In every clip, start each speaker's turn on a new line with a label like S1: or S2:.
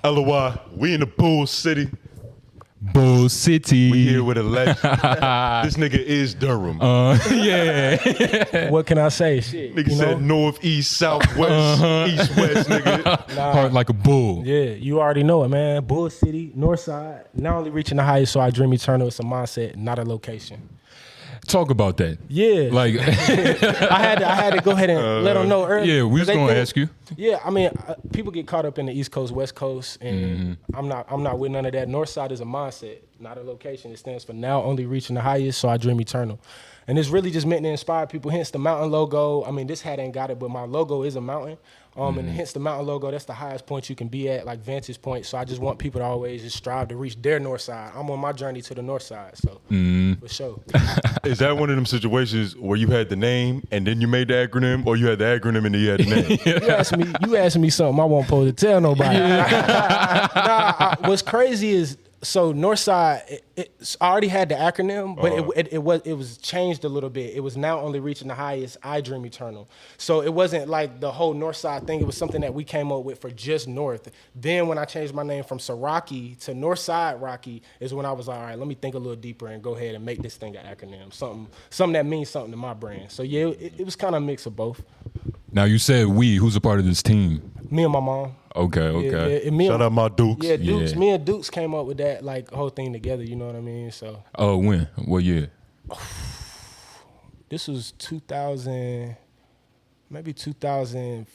S1: LOI, we in the Bull City.
S2: Bull City.
S1: We here with a legend. This nigga is Durham.
S2: Yeah.
S3: What can I say? Shit.
S1: Nigga said north, east, southwest, east, west, nigga.
S2: Heart like a bull.
S3: Yeah, you already know it, man. Bull City, Northside. Not only reaching the highest, so I dream eternal. It's a mindset, not a location.
S2: Talk about that.
S3: Yeah,
S2: Like,
S3: I had to go ahead and let them know early.
S2: yeah, we was gonna ask you.
S3: Yeah, I mean, people get caught up in the East Coast, West Coast, and I'm not with none of that. Northside is a mindset, not a location. It stands for now only reaching the highest, so I dream eternal. And it's really just meant to inspire people. Hence the mountain logo. I mean, this hat ain't got it, but my logo is a mountain. And hence the mountain logo. That's the highest point you can be at, like vantage point. So I just want people to always just strive to reach their north side. I'm on my journey to the north side, so for sure.
S1: Is that one of them situations where you had the name and then you made the acronym, or you had the acronym and then you had the name?
S3: You asked me something I won't supposed to tell nobody. What's crazy is, so Northside, I already had the acronym, but it was changed a little bit. It was now only reaching the highest, I dream eternal. So it wasn't like the whole Northside thing. It was something that we came up with for just North. Then when I changed my name from Siraki to Northside Rocky is when I was like, all right, let me think a little deeper and go ahead and make this thing an acronym, something that means something to my brand. So yeah, it was kind of a mix of both.
S2: Now you said who's a part of this team?
S3: Me and my mom.
S2: Okay.
S3: Yeah,
S1: Shout out my Dukes.
S3: Yeah, Dukes.
S2: Yeah.
S3: Me and Dukes came up with that like whole thing together. You know what I mean? So.
S2: Oh, when? What year?
S3: This was 2000, maybe 2000.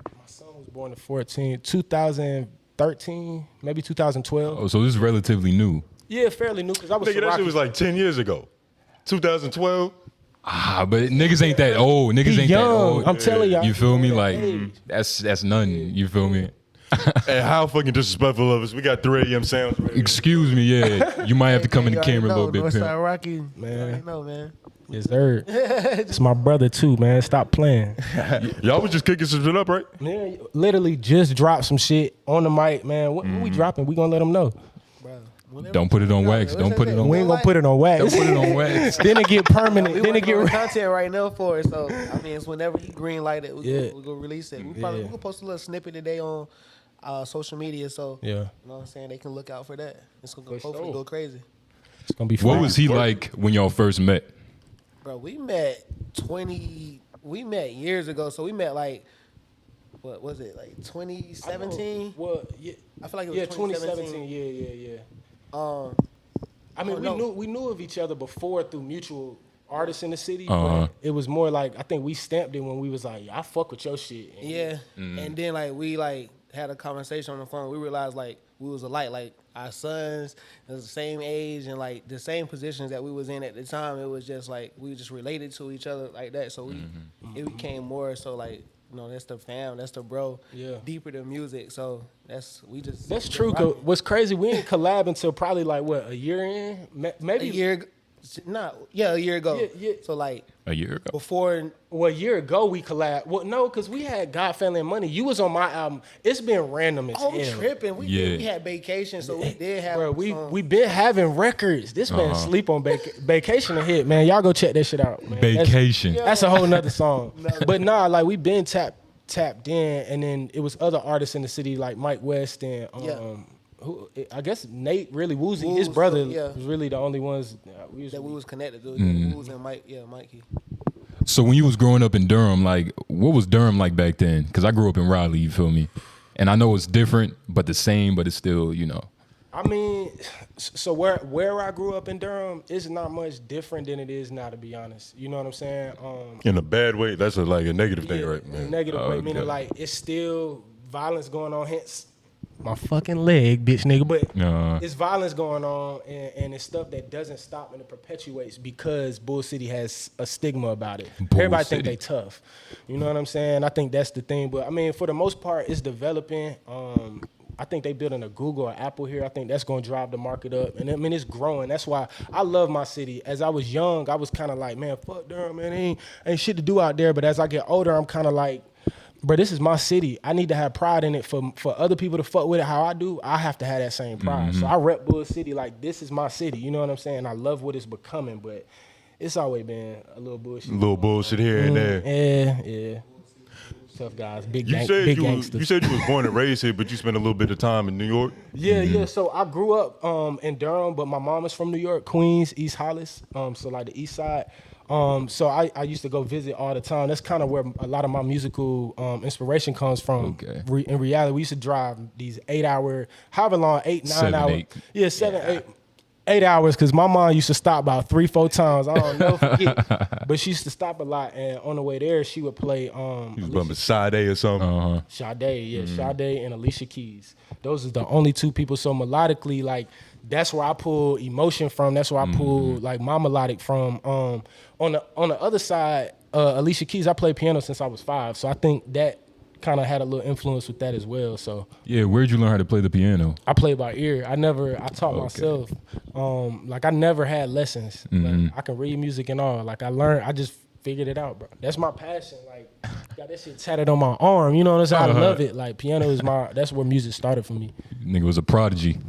S3: My son was born in 14. 2013, maybe 2012.
S2: Oh, so this is relatively new.
S3: Yeah, fairly new because I was.
S1: Nigga, that shit was like 10 years ago. 2012.
S2: But niggas ain't that old. Niggas ain't
S3: young.
S2: that old.
S3: I'm telling y'all.
S2: You feel me?
S3: That
S2: Like
S3: age.
S2: that's nothing. You feel me?
S1: And how fucking disrespectful of us. We got 3 a.m. sounds.
S2: Excuse me, yeah. You might have to come in the camera a little bit,
S4: Northside
S2: pimp.
S4: Rocky,
S3: Man.
S4: I know, man.
S3: Yes, sir. It's my brother too, man. Stop playing.
S1: Y'all was just kicking some shit up, right?
S3: Man, literally just dropped some shit on the mic, man. What we dropping? We gonna let them know.
S2: Don't put it on wax. Don't put it on.
S3: We ain't gonna put it on wax.
S2: Don't put it on wax.
S3: Then it get permanent.
S4: We
S3: Then it
S4: working
S3: get.
S4: on content right now for it, so I mean, it's whenever you green light it, we gonna release it. We gonna post a little snippet today on social media, so
S3: Yeah.
S4: you know what I'm saying, they can look out for that. It's gonna hopefully go crazy,
S3: It's gonna be fun.
S2: What was he like when y'all first met?
S4: bro. We met years ago, so we met like, what was it, like 2017?
S3: Well, yeah,
S4: I feel like it was
S3: 2017. Yeah. I mean, we knew of each other before through mutual artists in the city. But it was more like, I think we stamped it when we was like, I fuck with your shit. And
S4: And then like we like had a conversation on the phone. We realized like we was alike, like our sons was the same age and like the same positions that we was in at the time. It was just like we just related to each other like that. So it became more so like, you know, that's the fam, that's the bro.
S3: Yeah.
S4: Deeper than music. So that's
S3: true. What's crazy, we didn't collab until probably like what, a year in? Maybe
S4: a year. A year ago.
S3: Yeah.
S4: So like
S2: A year ago.
S4: before.
S3: Well, a year ago we collabed. Well, no, because we had God, Family, and Money. You was on my album. It's been random as hell.
S4: I'm tripping. We had vacation, so we did have.
S3: Bro, we been having records. This man sleep on vacation and hit, man. Y'all go check that shit out, man.
S2: Vacation.
S3: That's a whole nother song. But nah, like we been tapped in, and then it was other artists in the city like Mike West and who I guess Nate really Woozy, his brother was really the only ones
S4: we was connected to. Wooz and Mike, Mikey.
S2: So when you was growing up in Durham, like what was Durham like back then? Because I grew up in Raleigh, you feel me? And I know it's different, but the same, but it's still, you know.
S3: I mean, so where I grew up in Durham is not much different than it is now, to be honest. You know what I'm saying?
S1: In a bad way, that's like a negative thing, right?
S3: In a negative way, meaning like it's still violence going on. Hence, my fucking leg, bitch, nigga. But it's violence going on, and it's stuff that doesn't stop and it perpetuates because Bull City has a stigma about it. Everybody think they tough. You know what I'm saying? I think that's the thing. But I mean, for the most part, it's developing. I think they building a Google or Apple here. I think that's going to drive the market up. And I mean, it's growing. That's why I love my city. As I was young, I was kind of like, man, fuck Durham, man. Ain't shit to do out there. But as I get older, I'm kind of like, bro, this is my city. I need to have pride in it. For other people to fuck with it how I do, I have to have that same pride. So I rep Bull City like this is my city. You know what I'm saying? I love what it's becoming, but it's always been a little bullshit.
S1: A little bullshit here and there.
S3: Yeah. Tough guys, big
S1: You
S3: gangsters.
S1: you said you was born and raised here, but you spent a little bit of time in New York.
S3: Yeah. So I grew up in Durham, but my mom is from New York, Queens, East Hollis, so like the East Side. So I used to go visit all the time. That's kind of where a lot of my musical inspiration comes from.
S2: Okay.
S3: In reality, we used to drive these 8 hour, however long, 8, 9
S2: 7,
S3: hours.
S2: 8.
S3: Yeah, 7, 8 hours, because my mom used to stop about 3, 4 times. I don't know, forget. But she used to stop a lot, and on the way there, she would play.
S1: You was bumping Sade or something.
S3: Sade, Sade and Alicia Keys. Those are the only 2 people. So melodically, like that's where I pull emotion from. That's where I pull like my melodic from. On the other side, Alicia Keys, I played piano since I was 5, so I think that kind of had a little influence with that as well. So
S2: yeah, where'd you learn how to play the piano?
S3: I played by ear. I taught myself. Like I never had lessons. Like, I can read music and all. Like I just figured it out, bro. That's my passion. Like got that shit tatted on my arm. You know what I'm saying? I love it. Like piano is that's where music started for me.
S2: Nigga was a prodigy.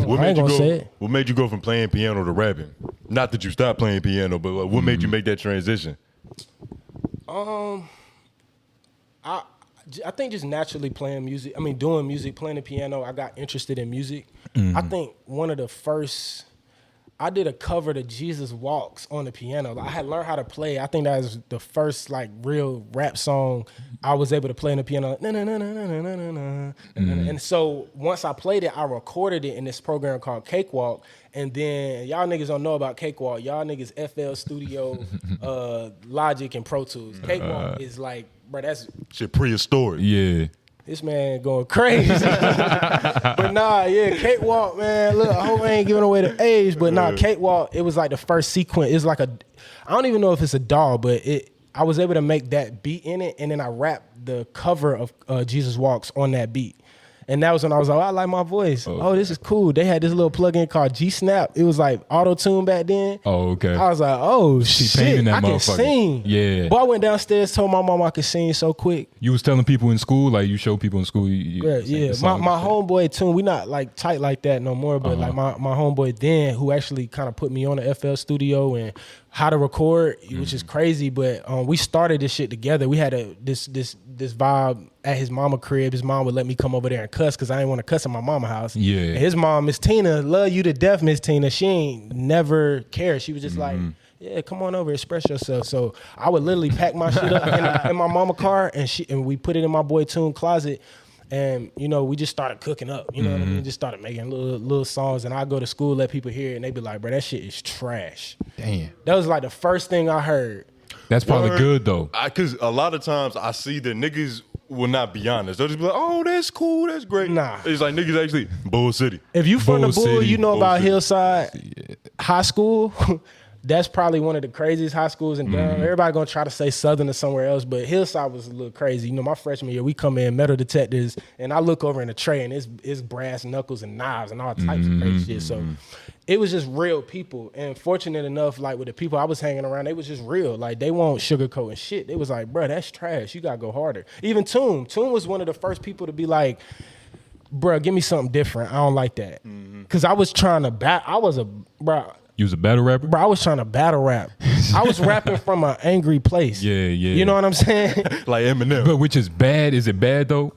S1: What
S3: I ain't gonna say it.
S1: What made you go from playing piano to rapping? Not that you stopped playing piano, but what made you make that transition?
S3: I think just naturally playing music. I mean, doing music, playing the piano. I got interested in music. I think one of the first, I did a cover to Jesus Walks on the piano. Like, I had learned how to play. I think that was the first like real rap song I was able to play on the piano. And so once I played it, I recorded it in this program called Cakewalk. And then y'all niggas don't know about Cakewalk. Y'all niggas FL Studio, Logic, and Pro Tools. Cakewalk is like, bro, that's
S1: Shit prehistoric.
S2: Yeah.
S3: this man going crazy. But nah, yeah, Cakewalk, man. Look, I hope I ain't giving away the age, but nah, Cakewalk, it was like the first sequence. It's like I don't even know if it's a doll, but I was able to make that beat in it, and then I rapped the cover of Jesus Walks on that beat. And that was when I was like, oh, I like my voice. Oh, this is cool. They had this little plugin called G-Snap. It was like auto-tune back then.
S2: Oh, okay.
S3: I was like, oh, shit,
S2: that
S3: I can
S2: motherfucker.
S3: sing.
S2: Yeah.
S3: But I went downstairs, told my mom I could sing so quick.
S2: You was telling people in school, like you show people in school.
S3: Yeah. My homeboy, Tune, we not like tight like that no more, but like my homeboy Dan, who actually kind of put me on the FL Studio and how to record, which is crazy, but we started this shit together. We had this vibe at his mama crib. His mom would let me come over there and cuss because I didn't want to cuss at my mama house.
S2: Yeah.
S3: And his mom, Miss Tina, love you to death, Miss Tina. She ain't never cared. She was just like, yeah, come on over, express yourself. So I would literally pack my shit up in my mama car, and we put it in my boy Tune closet. And, you know, we just started cooking up. You know what I mean? Just started making little songs. And I go to school, let people hear it, and they be like, bro, that shit is trash.
S2: Damn.
S3: That was like the first thing I heard.
S2: That's probably good, though.
S1: Because a lot of times I see that niggas will not be honest. They'll just be like, oh, that's cool, that's great.
S3: Nah.
S1: It's like niggas actually, Bull City.
S3: If you from the
S2: Bull
S3: Bull,
S2: City.
S3: you know
S1: Bull
S3: about
S1: City.
S3: Hillside High School. That's probably one of the craziest high schools in Durham. Everybody gonna try to say Southern or somewhere else, but Hillside was a little crazy. You know, my freshman year, we come in metal detectors, and I look over in the tray, and it's brass knuckles and knives and all types of crazy shit. So it was just real people. And fortunate enough, like with the people I was hanging around, they was just real. Like they won't sugarcoat and shit. They was like, bro, that's trash. You gotta go harder. Even Tune was one of the first people to be like, bro, give me something different. I don't like that. Cause I was trying to
S2: You was a battle rapper?
S3: I was trying to battle rap. I was rapping from an angry place.
S2: Yeah.
S3: You know what I'm saying?
S1: Like Eminem.
S2: But which is bad. Is it bad, though?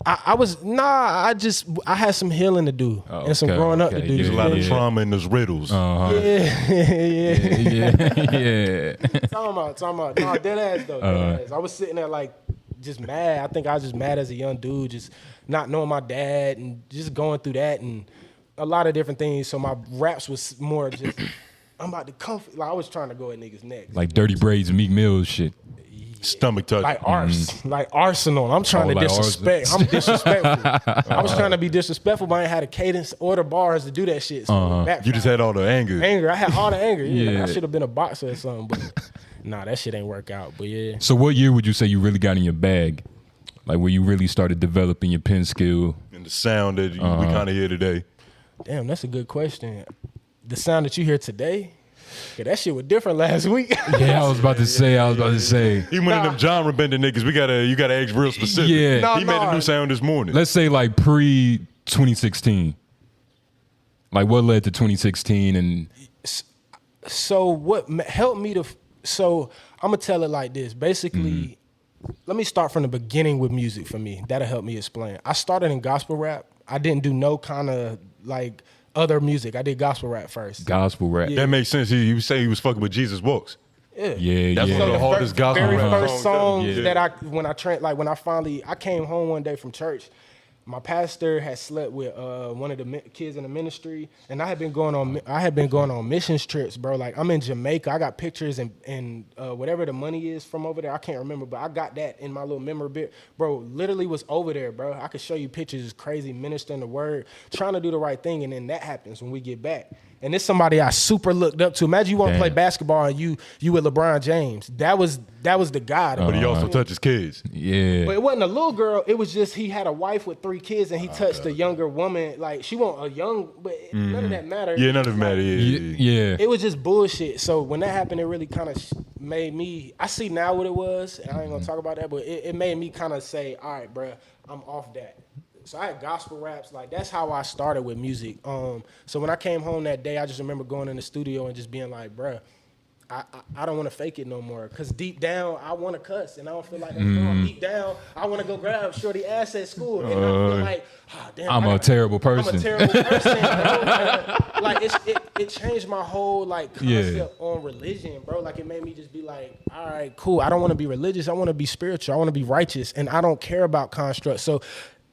S3: I had some healing to do and some
S2: okay,
S3: growing up to
S2: okay,
S3: do.
S1: There's a lot of
S2: Yeah.
S1: trauma in those riddles.
S2: Yeah.
S3: Talking about. No, dead ass though. Dead ass. I was sitting there like just mad. I think I was just mad as a young dude, just not knowing my dad and just going through that and a lot of different things. So my raps was more just, I'm about to comfort. Like I was trying to go at niggas' necks.
S2: Like Dirty Braids and Meek Mill's shit.
S1: Stomach touch.
S3: Like like Arsenal. I'm trying to
S2: like
S3: disrespect. I'm disrespectful. I was trying to be disrespectful, but I ain't had a cadence or the bars to do that shit. So
S1: You just had all the anger.
S3: anger. I had all the anger. Yeah,
S2: Yeah.
S3: I should have been a boxer or something, but nah, that shit ain't work out. But yeah,
S2: So what year would you say you really got in your bag? Like where you really started developing your pen skill?
S1: And the sound that we kind of hear today.
S3: damn, that's a good question. The sound that you hear today, yeah, that shit was different last week.
S2: Yeah, I was about to say.
S1: He one of them genre bending niggas. You gotta act real specific.
S2: Yeah.
S1: He made a new sound this morning.
S2: Let's say like pre-2016. Like what led to 2016 and
S3: So what helped me to? So I'm gonna tell it like this. Basically, let me start from the beginning with music for me. That'll help me explain. I started in gospel rap. I didn't do no kind of like other music. I did gospel rap first.
S2: Gospel rap.
S3: Yeah.
S1: That makes sense. You say he was fucking with Jesus Walks.
S2: Yeah,
S1: That's
S2: yeah.
S1: one of the hardest gospel
S3: very
S1: rap
S3: first song
S1: songs.
S3: that when I came home one day from church. My pastor had slept with one of the kids in the ministry, and I had been going on missions trips, bro. Like I'm in Jamaica, I got pictures and whatever the money is from over there, I can't remember, but I got that in my little memory bit, bro. Literally was over there, bro. I could show you pictures. It's crazy, ministering the word, trying to do the right thing, and then that happens when we get back. And it's somebody I super looked up to. Imagine you want to play basketball and you with LeBron James. That was the guy.
S1: But he also touches kids.
S2: Yeah.
S3: But it wasn't a little girl. It was just he had a wife with 3 kids and he touched a younger woman. Like she wasn't a young, but none of that mattered.
S1: Yeah, none of it mattered.
S2: Yeah.
S3: It was just bullshit. So when that happened, it really kind of made me. I see now what it was, and I ain't gonna talk about that. But it made me kind of say, all right, bro, I'm off that. So I had gospel raps, like that's how I started with music. So when I came home that day, I just remember going in the studio and just being like, bruh, I don't want to fake it no more. Cause deep down, I want to cuss, and I don't feel like deep down, I want to go grab shorty ass at school, and I feel like, oh, damn,
S2: I'm a terrible person.
S3: I'm a terrible person, bro. Like it changed my whole like concept on religion, bro. Like it made me just be like, all right, cool. I don't want to be religious. I want to be spiritual. I want to be righteous, and I don't care about constructs. So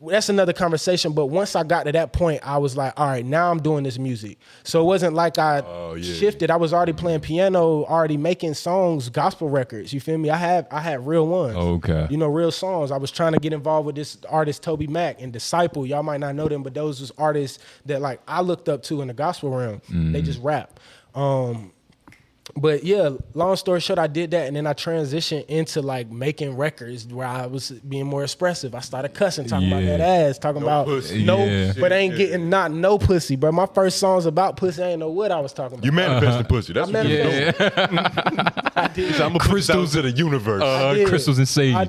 S3: that's another conversation, but once I got to that point, I was like, all right, now I'm doing this music. So it wasn't like I shifted. I was already playing piano, already making songs, gospel records. You feel me? I had real ones.
S2: Okay.
S3: You know, real songs. I was trying to get involved with this artist, Toby Mac and Disciple. Y'all might not know them, but those was artists that like I looked up to in the gospel realm. They just rap. But yeah, long story short, I did that, and then I transitioned into like making records where I was being more expressive. I started cussing, talking about that ass, talking about
S1: pussy.
S3: but ain't getting no pussy, bro. My first songs about pussy, I ain't know what I was talking about.
S1: You manifested pussy. That's what you're doing.
S3: I did.
S1: I'm gonna put this out to the universe.
S3: I did.
S2: Crystals and sage.
S3: I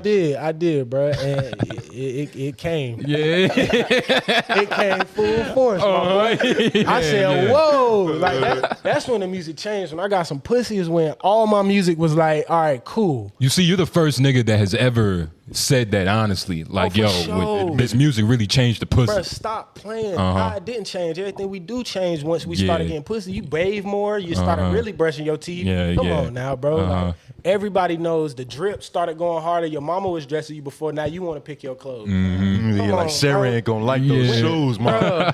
S3: did, bro, and it came.
S2: Yeah.
S3: It came full force, my boy. I said, whoa, like that's when the music changed. When I got some pussy is when all my music was like, all right, cool.
S2: You see, you're the first nigga that has ever said that honestly. Like,
S3: for sure.
S2: this music really changed the pussy.
S3: Bro, stop playing. I didn't change. Everything we do change once we started getting pussy. You bathe more. You started really brushing your teeth. Come on now, bro. Like, everybody knows the drip started going harder. Your mama was dressing you before. Now you want to pick your clothes.
S1: Like Sarah ain't gonna like those shoes, man.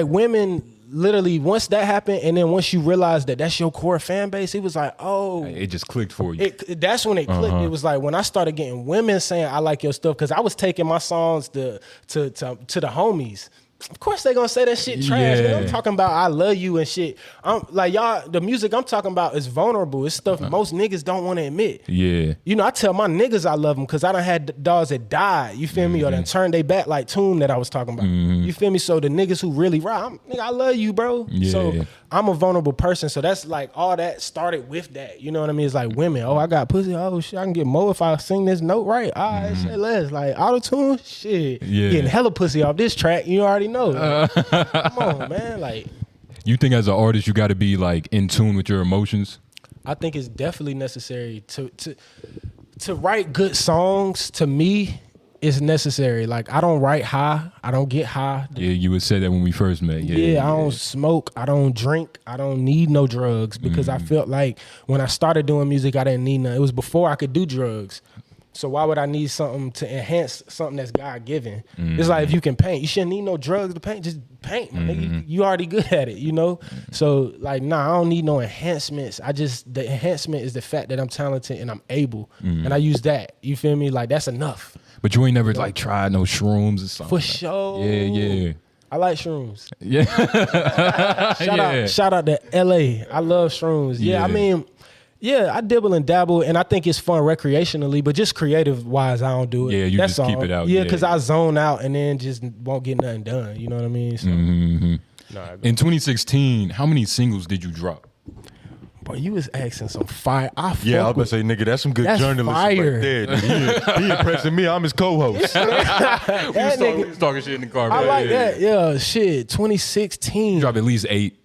S3: Women literally, once that happened, and then once you realize that that's your core fan base, it was like, oh.
S2: It just clicked for you.
S3: That's when it clicked. It was like when I started getting women saying, I like your stuff, because I was taking my songs to the homies. Of course they gonna say that shit trash. Man. I'm talking about I love you and shit. I'm like, y'all, the music I'm talking about is vulnerable. It's stuff most niggas don't want to admit.
S2: Yeah.
S3: You know, I tell my niggas I love them because I done had dogs that died. You feel me? Or done turned they back like Toom that I was talking about. You feel me? So the niggas who really rock, nigga, I love you, bro.
S2: Yeah.
S3: So I'm a vulnerable person. So that's like all that started with that. You know what I mean? It's like women. Oh, I got pussy. Oh shit, I can get more if I sing this note right. All right, say less. Like auto-tune, shit.
S2: Yeah.
S3: Getting hella pussy off this track. You already know. Come on, man. Like,
S2: you think as an artist you got to be like in tune with your emotions?
S3: I think it's definitely necessary to write good songs. To me, it's necessary. Like, I don't write high. I don't get high.
S2: Yeah, you would say that when we first met.
S3: Yeah, I don't smoke. I don't drink. I don't need no drugs because I felt like when I started doing music, I didn't need none. It was before I could do drugs. So why would I need something to enhance something that's God-given? It's like if you can paint, you shouldn't need no drugs to paint. Just paint, my nigga. You already good at it, you know? So like, nah, I don't need no enhancements. The enhancement is the fact that I'm talented and I'm able. And I use that. You feel me? Like, that's enough.
S2: But you ain't never like tried no shrooms or something?
S3: For sure.
S2: Yeah.
S3: I like shrooms.
S2: Yeah.
S3: Shout out to LA. I love shrooms. Yeah, I mean, yeah, I dibble and dabble, and I think it's fun recreationally, but just creative-wise, I don't do it.
S2: Yeah, you
S3: That's
S2: just keep
S3: all.
S2: it out.
S3: Yeah, because I zone out and then just won't get nothing done. You know what I mean? So,
S2: In 2016, how many singles did you drop?
S3: boy, you was asking some fire.
S1: I was about to say, nigga, that's some good journalism
S3: fire.
S1: right there. Nigga. He impressing me. I'm his co-host.
S3: That
S2: We
S3: nigga,
S2: was talking shit in the car.
S3: I like that. Yeah, shit. 2016.
S2: Drop at least 8.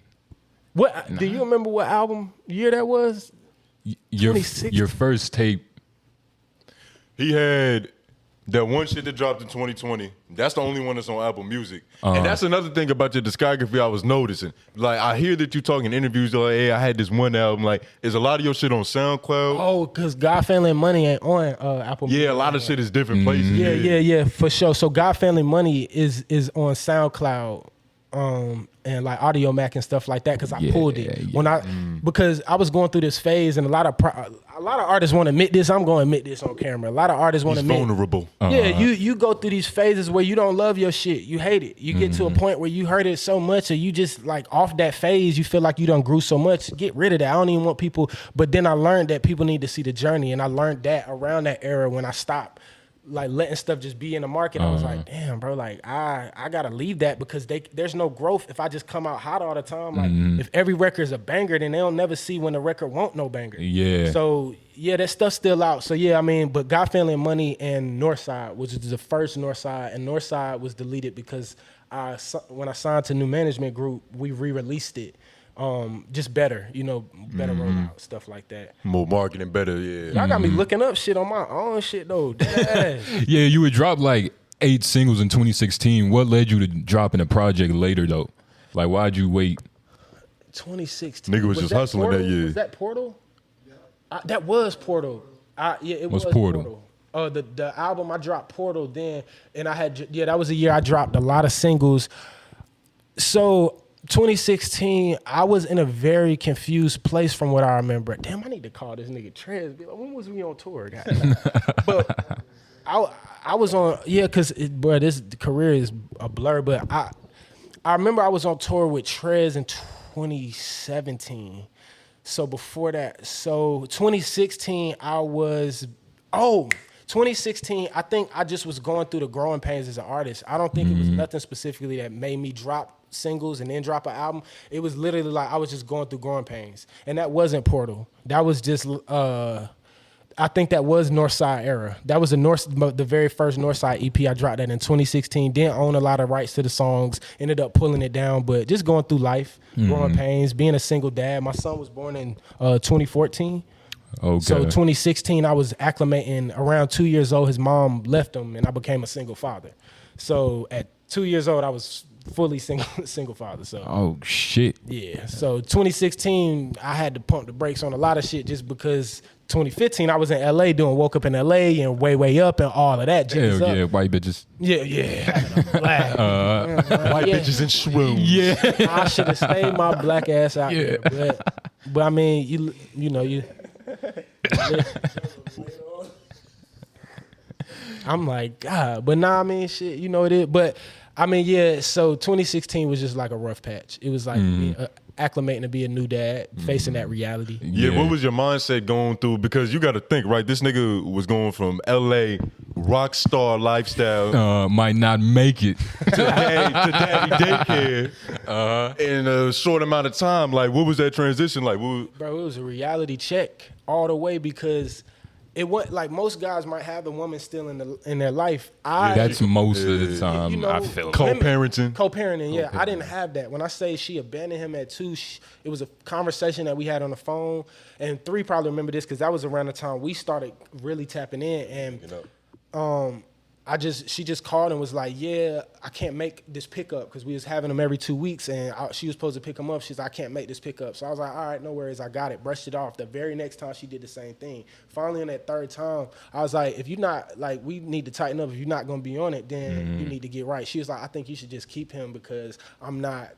S3: What? Do you remember what album year that was?
S2: Your
S3: 2016.
S2: first tape.
S1: he had that one shit that dropped in 2020. That's the only one that's on Apple Music. And that's another thing about your discography I was noticing. Like, I hear that you talk in interviews, like, hey, I had this one album. Like, is a lot of your shit on SoundCloud?
S3: Oh, because God, Family, and Money ain't on Apple Music.
S1: Yeah, a lot of shit is different places.
S3: Yeah, for sure. So God, Family, Money is on SoundCloud. And like Audio Mac and stuff like that, because I pulled it when because I was going through this phase, and a lot of artists want to admit this. I'm going to admit this on camera. A lot of artists want to admit
S1: vulnerable.
S3: Yeah, you go through these phases where you don't love your shit, you hate it. You get to a point where you hurt it so much, or you just like off that phase. You feel like you done grew so much. Get rid of that. I don't even want people. But then I learned that people need to see the journey, and I learned that around that era when I stopped like letting stuff just be in the market. I was like, damn, bro, like I gotta leave that, because there's no growth if I just come out hot all the time. Like if every record is a banger, then they'll never see when the record won't no banger. Yeah. So yeah, that stuff's still out. So yeah, I mean, but God, Family, and Money and Northside, which is the first Northside, and Northside was deleted because when I signed to New Management Group, we re-released it. Just better, better rollout, stuff like that.
S1: More marketing, better, yeah.
S3: Y'all got me looking up shit on my own shit though.
S2: Yeah, you would drop like 8 singles in 2016. What led you to dropping a project later though? Like, why'd you wait?
S3: 2016.
S1: Nigga was just hustling
S3: Portal?
S1: that year.
S3: Was that Portal? Yeah. That was Portal. Yeah, it was
S2: Portal.
S3: The album I dropped Portal then, and I had that was a year I dropped a lot of singles. So 2016, I was in a very confused place from what I remember. Damn, I need to call this nigga Trez. Be like, when was we on tour, guys? But I was on, because this career is a blur. But I remember I was on tour with Trez in 2017. So before that, 2016, 2016, I think I just was going through the growing pains as an artist. I don't think it was nothing specifically that made me drop singles and then drop an album. It was literally like I was just going through growing pains. And that wasn't Portal. That was just, I think that was Northside era. That was the very first Northside EP. I dropped that in 2016. Didn't own a lot of rights to the songs. Ended up pulling it down, but just going through life, growing pains, being a single dad. My son was born in 2014. Okay. So 2016, I was acclimating. Around 2 years old, his mom left him, and I became a single father. So at 2 years old, I was fully single father. So
S2: oh shit.
S3: Yeah. So 2016, I had to pump the brakes on a lot of shit just because 2015 I was in LA doing Woke Up in LA and Way Up and all of that.
S2: Hell yeah, white bitches.
S3: Yeah.
S1: White bitches in swoon.
S2: Yeah.
S3: I should have stayed my black ass out there. But I mean, you know. I'm like, God, but nah, I mean, shit, you know it is. But I mean, yeah, so 2016 was just like a rough patch. It was like acclimating to be a new dad, facing that reality.
S1: Yeah, what was your mindset going through? Because you got to think, right? This nigga was going from LA rock star lifestyle,
S2: might not make it
S1: to daddy daycare in a short amount of time. Like, what was that transition like?
S3: Bro, it was a reality check all the way, because it went like most guys might have the woman still in their life.
S2: That's most of the time. I feel
S1: co-parenting.
S3: Yeah, I didn't have that. When I say she abandoned him at 2, it was a conversation that we had on the phone. And 3 probably remember this because that was around the time we started really tapping in. And she just called and was like, yeah, I can't make this pickup, because we was having them every 2 weeks, and she was supposed to pick them up. She's like, I can't make this pickup. So I was like, all right, no worries, I got it. Brushed it off. The very next time she did the same thing. Finally, on that 3rd time, I was like, if you're not, like, we need to tighten up. If you're not going to be on it, then you need to get right. She was like, I think you should just keep him, because I'm not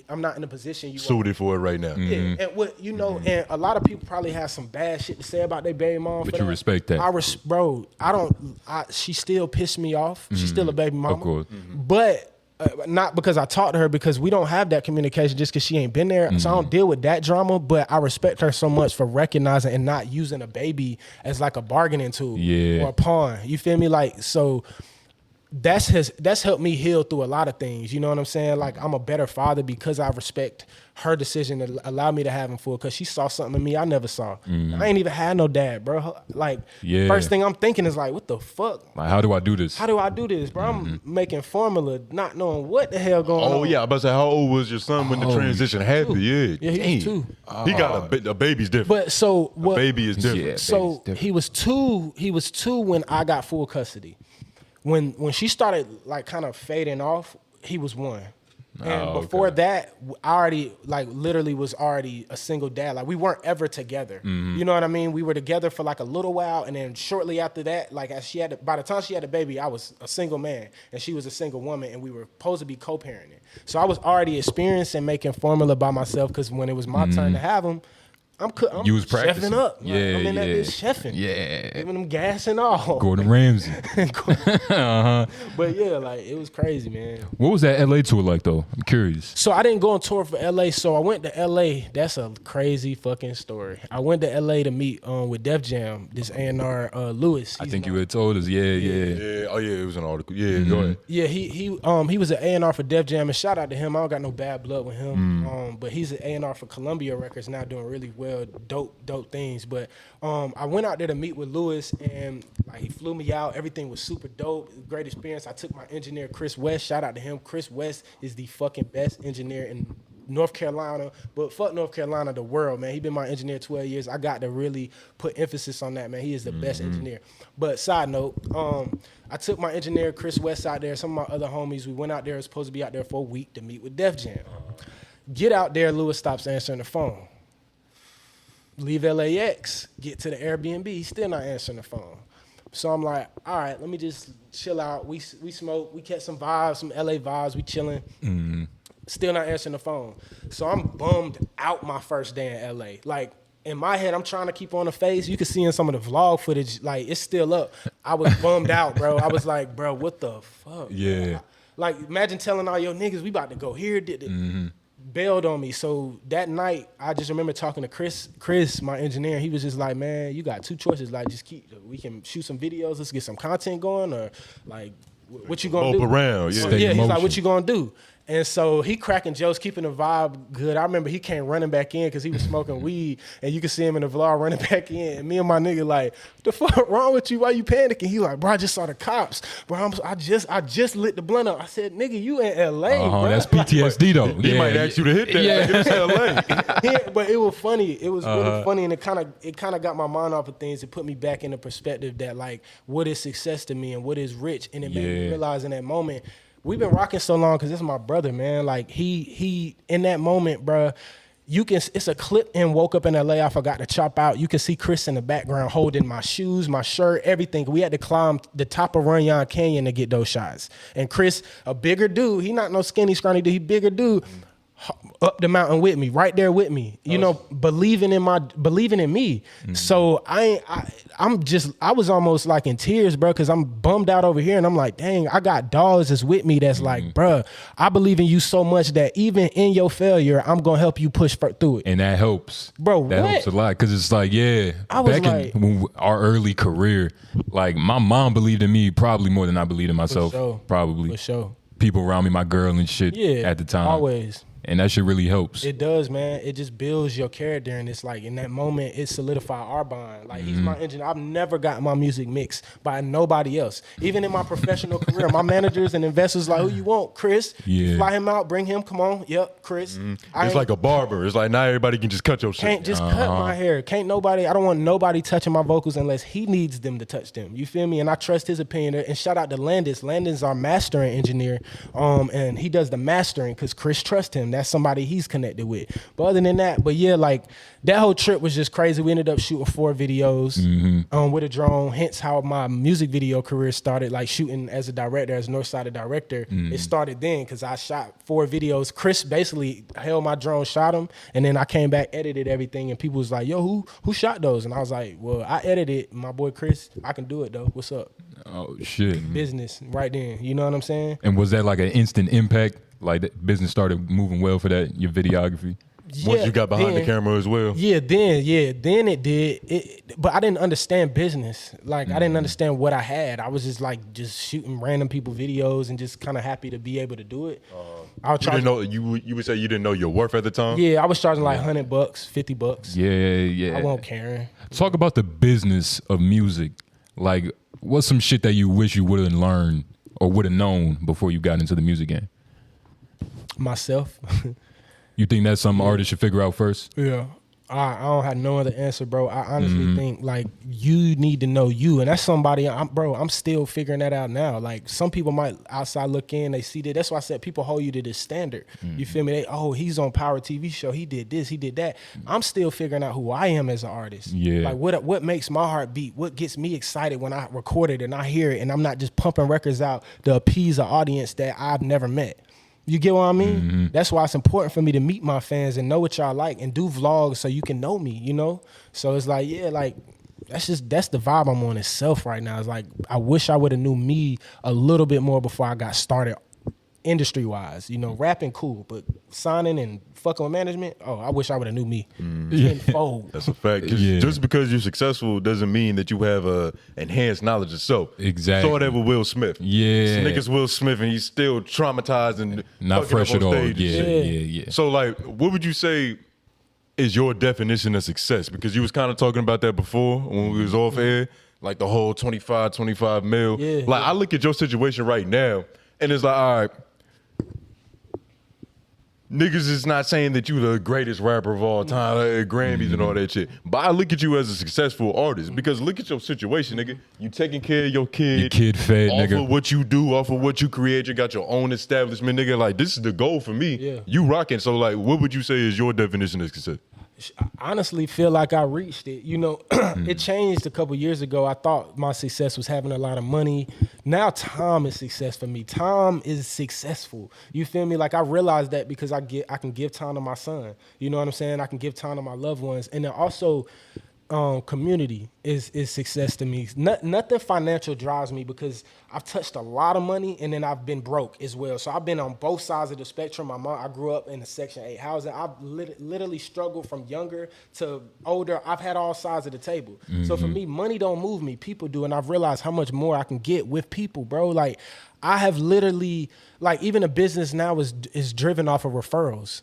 S3: in a position you
S1: suited for it right now.
S3: Yeah, and what and a lot of people probably have some bad shit to say about their baby mom.
S2: But you respect that.
S3: Bro, she still pissed me off. She's still a baby mama.
S2: Of course.
S3: But not because I talked to her, because we don't have that communication just because she ain't been there. So I don't deal with that drama, but I respect her so much for recognizing and not using a baby as like a bargaining tool or a pawn. You feel me? Like, so that's helped me heal through a lot of things. You know what I'm saying? Like, I'm a better father because I respect her decision to allow me to have him full, because she saw something in me I never saw. I ain't even had no dad, bro. Like, first thing I'm thinking is like, what the fuck?
S2: Like, how do I do this?
S3: How do I do this, bro? I'm making formula, not knowing what the hell going on.
S1: Oh yeah, I about to say, how old was your son when the transition happened? Yeah,
S3: he was 2.
S1: He got a baby's different.
S3: But so what?
S1: A baby is different.
S2: Yeah.
S3: So
S2: different.
S3: he was 2. He was 2 when I got full custody. When she started like kind of fading off, he was 1. And before that, I already like literally was already a single dad. Like, we weren't ever together. You know what I mean? We were together for like a little while, and then shortly after that, like by the time she had a baby, I was a single man and she was a single woman, and we were supposed to be co-parenting. So I was already experiencing making formula by myself, because when it was my turn to have him, I'm
S2: you was practicing.
S3: chefing up. Like,
S2: Yeah,
S3: I'm in that
S2: yeah.
S3: bitch chefing.
S2: Yeah.
S3: Giving them gas and all.
S2: Gordon Ramsay.
S3: But yeah, like, it was crazy, man.
S2: What was that LA tour like though? I'm curious.
S3: So I didn't go on tour for LA. So I went to LA. That's a crazy fucking story. I went to LA to meet with Def Jam, this A&R Lewis.
S2: I think you had told us. Yeah.
S1: Yeah. Oh yeah, it was an article. Yeah, go ahead.
S3: Yeah, he was an A&R for Def Jam, and shout out to him. I don't got no bad blood with him. But he's an A&R for Columbia Records now, doing really well, dope things. But I went out there to meet with Lewis, and like, he flew me out. Everything was super dope, great experience. I took my engineer Chris West. Shout out to him. Chris West is the fucking best engineer in North Carolina, but fuck North Carolina, the world, man. He been my engineer 12 years. I got to really put emphasis on that, man. He is the best engineer. But side note, I took my engineer Chris West out there, some of my other homies. We went out there, was supposed to be out there for a week to meet with Def Jam. Get out there, Lewis stops answering the phone. Leave LAX, get to the Airbnb, he's still not answering the phone. So I'm like, all right, let me just chill out. We smoke, we catch some vibes, some LA vibes, we chilling. Still not answering the phone. So I'm bummed out my first day in LA. Like, in my head, I'm trying to keep on the face. You can see in some of the vlog footage, like, it's still up. I was bummed out, bro. I was like, bro, what the fuck?
S2: Yeah.
S3: Like, imagine telling all your niggas, we about to go here, bailed on me. So that night, I just remember talking to Chris, my engineer. He was just like, man, you got 2 choices. Like, just we can shoot some videos, let's get some content going, or like, what you gonna do?
S1: Around, yeah.
S3: Yeah, he's like, what you gonna do? And so he cracking jokes, keeping the vibe good. I remember he came running back in because he was smoking weed, and you could see him in the vlog running back in. And me and my nigga like, the fuck wrong with you? Why you panicking? He like, bro, I just saw the cops. Bro, I just lit the blunt up. I said, nigga, you in LA, bro.
S2: That's PTSD though.
S1: He might ask you to hit that.
S2: Yeah.
S1: It's LA.
S3: Yeah, but it was funny. It was really funny, and it kind of got my mind off of things. It put me back in the perspective that, like, what is success to me and what is rich, and it made me realize in that moment, we've been rocking so long because this is my brother, man. Like, he in that moment, bro, it's a clip in Woke Up in LA I forgot to chop out. You can see Chris in the background holding my shoes, my shirt, everything. We had to climb the top of Runyon Canyon to get those shots. And Chris, a bigger dude, he not no skinny, scrawny dude, he bigger dude, up the mountain with me, right there with me, you know, believing in me. So I was almost like in tears, bro, because I'm bummed out over here, and I'm like, dang, I got dogs that's with me that's like, bro, I believe in you so much that even in your failure, I'm gonna help you push through it.
S2: And that helps,
S3: bro.
S2: That helps a lot, because it's like,
S3: I was
S2: back
S3: like,
S2: in our early career, like, my mom believed in me probably more than I believed in myself. Probably.
S3: For sure.
S2: People around me, my girl and shit, at the time.
S3: Always.
S2: And that shit really helps.
S3: It does, man. It just builds your character, and it's like, in that moment, it solidified our bond. Like, he's my engineer. I've never gotten my music mixed by nobody else. Even in my professional career, my managers and investors like, who you want? Chris.
S2: Yeah.
S3: Fly him out, bring him, come on. Yep, Chris.
S1: It's like a barber. It's like, not everybody can just cut your shit.
S3: Can't just cut my hair. Can't nobody, I don't want nobody touching my vocals unless he needs them to touch them. You feel me? And I trust his opinion. And shout out to Landis. Landis is our mastering engineer. And he does the mastering because Chris trusts him. That's somebody he's connected with. But other than that, but yeah, like, that whole trip was just crazy. We ended up shooting 4 videos with a drone, hence how my music video career started, like shooting as a director, as Northside director. It started then because I shot 4 videos. Chris basically held my drone, shot them, and then I came back, edited everything, and people was like, yo, who shot those? And I was like, well, I edited, my boy Chris. I can do it though. What's up?
S2: Oh, shit.
S3: Business right then. You know what I'm saying?
S2: And was that like an instant impact? Like, that business started moving well for that, your videography?
S1: Once you got behind the camera as well.
S3: Then it did. But I didn't understand business. Like I didn't understand what I had. I was just shooting random people videos and just kind of happy to be able to do it.
S1: You didn't know you would say you didn't know your worth at the time?
S3: Yeah, I was charging like $100, $50.
S2: Yeah.
S3: I won't care.
S2: Talk about the business of music. Like, what's some shit that you wish you would have learned or would have known before you got into the music game?
S3: Myself.
S2: You think that's something artists should figure out first?
S3: Yeah. I don't have no other answer, bro. I honestly think like you need to know you, and that's somebody. I'm still figuring that out now. Like some people might outside look in, they see that. That's why I said people hold you to this standard. You feel me? He's on Power TV show. He did this. He did that. I'm still figuring out who I am as an artist.
S2: Yeah.
S3: Like what makes my heart beat? What gets me excited when I record it and I hear it, and I'm not just pumping records out to appease an audience that I've never met. You get what I mean? That's why it's important for me to meet my fans and know what y'all like and do vlogs so you can know me, you know? So it's like, yeah, like that's the vibe I'm on itself right now. It's like I wish I would have knew me a little bit more before I got started industry-wise. You know, rapping cool, but signing and fucking with management, I wish I would have knew me tenfold.
S1: That's a fact. Just because you're successful doesn't mean that you have a enhanced knowledge of soap.
S2: Exactly.
S1: Saw that with Will Smith.
S2: Yeah.
S1: This nigga's Will Smith and he's still traumatized and
S2: not fresh at all.
S1: Yeah. So like, what would you say is your definition of success? Because you was kind of talking about that before when we was off air, like the whole 25 mil.
S3: Yeah.
S1: Like I look at your situation right now and it's like, all right, niggas is not saying that you the greatest rapper of all time, like Grammys and all that shit. But I look at you as a successful artist because look at your situation, nigga. You taking care of your kid.
S2: Your kid fed,
S1: off
S2: nigga.
S1: of what you do, off of what you create. You got your own establishment, nigga. Like, this is the goal for me.
S3: Yeah.
S1: You rocking. So, like, what would you say is your definition of success?
S3: I honestly feel like I reached it. You know, it changed a couple years ago. I thought my success was having a lot of money. Now time is success for me. Time is successful. You feel me? Like I realized that because I can give time to my son. You know what I'm saying? I can give time to my loved ones. And then also community is success to me. Nothing financial drives me because I've touched a lot of money and then I've been broke as well. So I've been on both sides of the spectrum. I grew up in a Section 8 housing. I've literally struggled from younger to older. I've had all sides of the table. So for me, money don't move me. People do. And I've realized how much more I can get with people, bro. Like I have literally, like even a business now is driven off of referrals.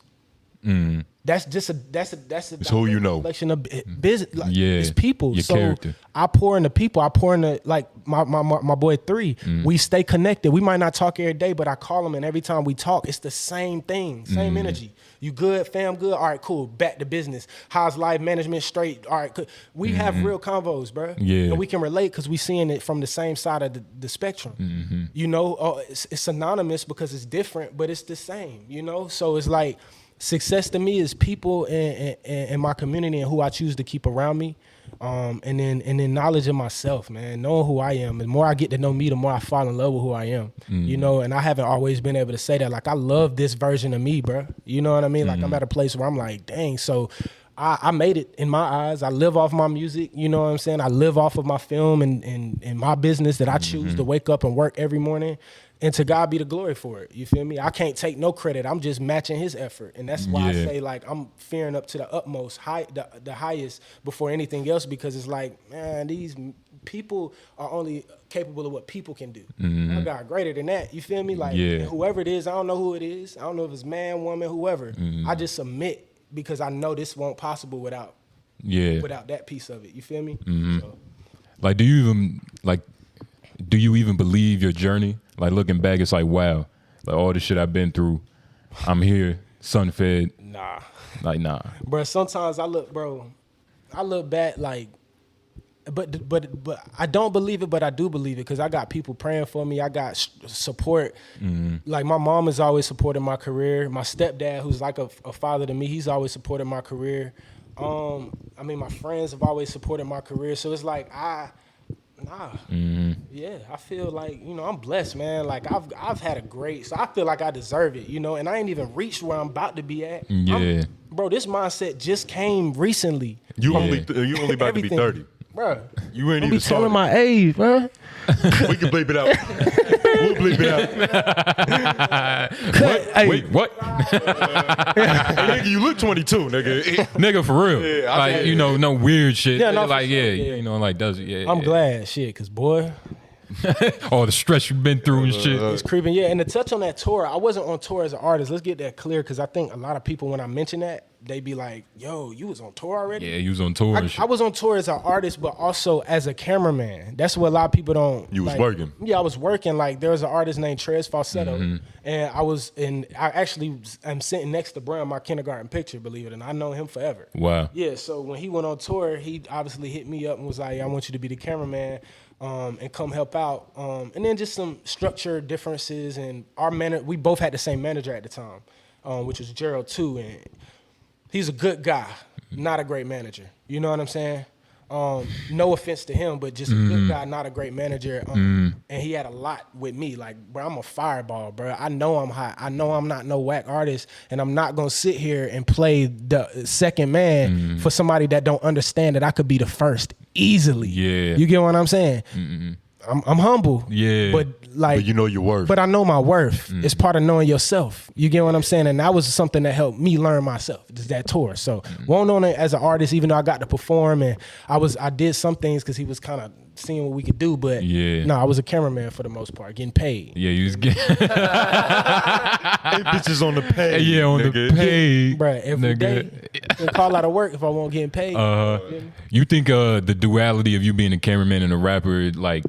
S3: That's
S1: It's who you know.
S3: Collection of business. Like,
S2: Yeah,
S3: it's people.
S2: your
S3: So
S2: character.
S3: I pour into people. I pour into like my boy 3. We stay connected. We might not talk every day, but I call him, and every time we talk, it's the same thing, same energy. You good, fam? Good. All right, cool. Back to business. How's life management? Straight. All right. Good. We have real convos, bro.
S2: Yeah.
S3: And we can relate because we seeing it from the same side of the spectrum. You know, it's synonymous because it's different, but it's the same. You know, so it's like. Success to me is people and my community and who I choose to keep around me, and then knowledge of myself, man, knowing who I am. The more I get to know me, the more I fall in love with who I am, you know. And I haven't always been able to say that. Like I love this version of me, bro. You know what I mean? Like I'm at a place where I'm like, dang. So I made it in my eyes. I live off my music. You know what I'm saying? I live off of my film and my business that I choose to wake up and work every morning. And to God be the glory for it. You feel me? I can't take no credit. I'm just matching his effort. And that's why I say, like, I'm fearing up to the utmost, the highest before anything else, because it's like, man, these people are only capable of what people can do. I got greater than that. You feel me? Like, whoever it is, I don't know who it is. I don't know if it's man, woman, whoever. I just submit because I know this won't possible without that piece of it. You feel me? So.
S2: Like, do you even believe your journey? Like looking back, it's like, wow, like all the shit I've been through, I'm here, sun fed.
S3: Nah.
S2: Like, nah.
S3: Bro, sometimes I look back like, but I don't believe it, but I do believe it because I got people praying for me. I got support. Like my mom has always supported my career. My stepdad, who's like a father to me, he's always supported my career. I mean, my friends have always supported my career. So it's like, yeah, I feel like, you know, I'm blessed, man. Like I've had a great, so I feel like I deserve it, you know, and I ain't even reached where I'm about to be at.
S2: Yeah.
S3: Bro, this mindset just came recently.
S1: You only about to be 30.
S3: Bro,
S1: You ain't
S3: don't
S1: even
S3: be telling
S1: started.
S3: my age, bro.
S1: We can bleep it out. We'll bleep it out.
S2: Wait, what?
S1: Hey, nigga, you look 22, nigga.
S2: Nigga, for real.
S1: Yeah,
S2: like, you know, no weird shit.
S3: Yeah, no,
S2: like,
S3: for sure,
S2: yeah, you know, like, does it? Yeah.
S3: I'm glad, shit, cause boy,
S2: All the stress you've been through and shit.
S3: it's creeping. Yeah, and to touch on that tour, I wasn't on tour as an artist. Let's get that clear, because I think a lot of people, when I mention that, they be like, "Yo, you was on tour already?"
S2: Yeah, you was on tour and shit.
S3: I was on tour as an artist, but also as a cameraman. That's what a lot of people don't.
S1: You was
S3: like,
S1: working.
S3: Yeah, I was working. Like, there was an artist named Trez Falsetto,
S2: Mm-hmm.
S3: and I actually am sitting next to Brown, my kindergarten picture, believe it, and I know him forever.
S2: Wow.
S3: Yeah, so when he went on tour, he obviously hit me up and was like, "I want you to be the cameraman and come help out." And then just some structure differences, and we both had the same manager at the time, which was Gerald too, and he's a good guy, not a great manager. You know what I'm saying? No offense to him, but just a good guy, not a great manager. And he had a lot with me. Like, bro, I'm a fireball, bro. I know I'm hot. I know I'm not no whack artist, and I'm not gonna sit here and play the second man for somebody that don't understand that I could be the first easily.
S2: Yeah.
S3: You get what I'm saying? I'm humble.
S2: Yeah.
S3: But like,
S1: But you know your worth.
S3: but I know my worth. It's part of knowing yourself. You get what I'm saying? And that was something that helped me learn myself, just that tour. So won't on it as an artist, even though I got to perform and I did some things because he was kind of seeing what we could do. But no, I was a cameraman for the most part, getting paid.
S2: Yeah, you was getting
S1: Hey, bitches on the pay.
S2: yeah, on
S1: nigga.
S2: the pay.
S3: Bruh, every
S2: nigga.
S3: day, I call out of work if I won't get paid.
S2: You think the duality of you being a cameraman and a rapper, like,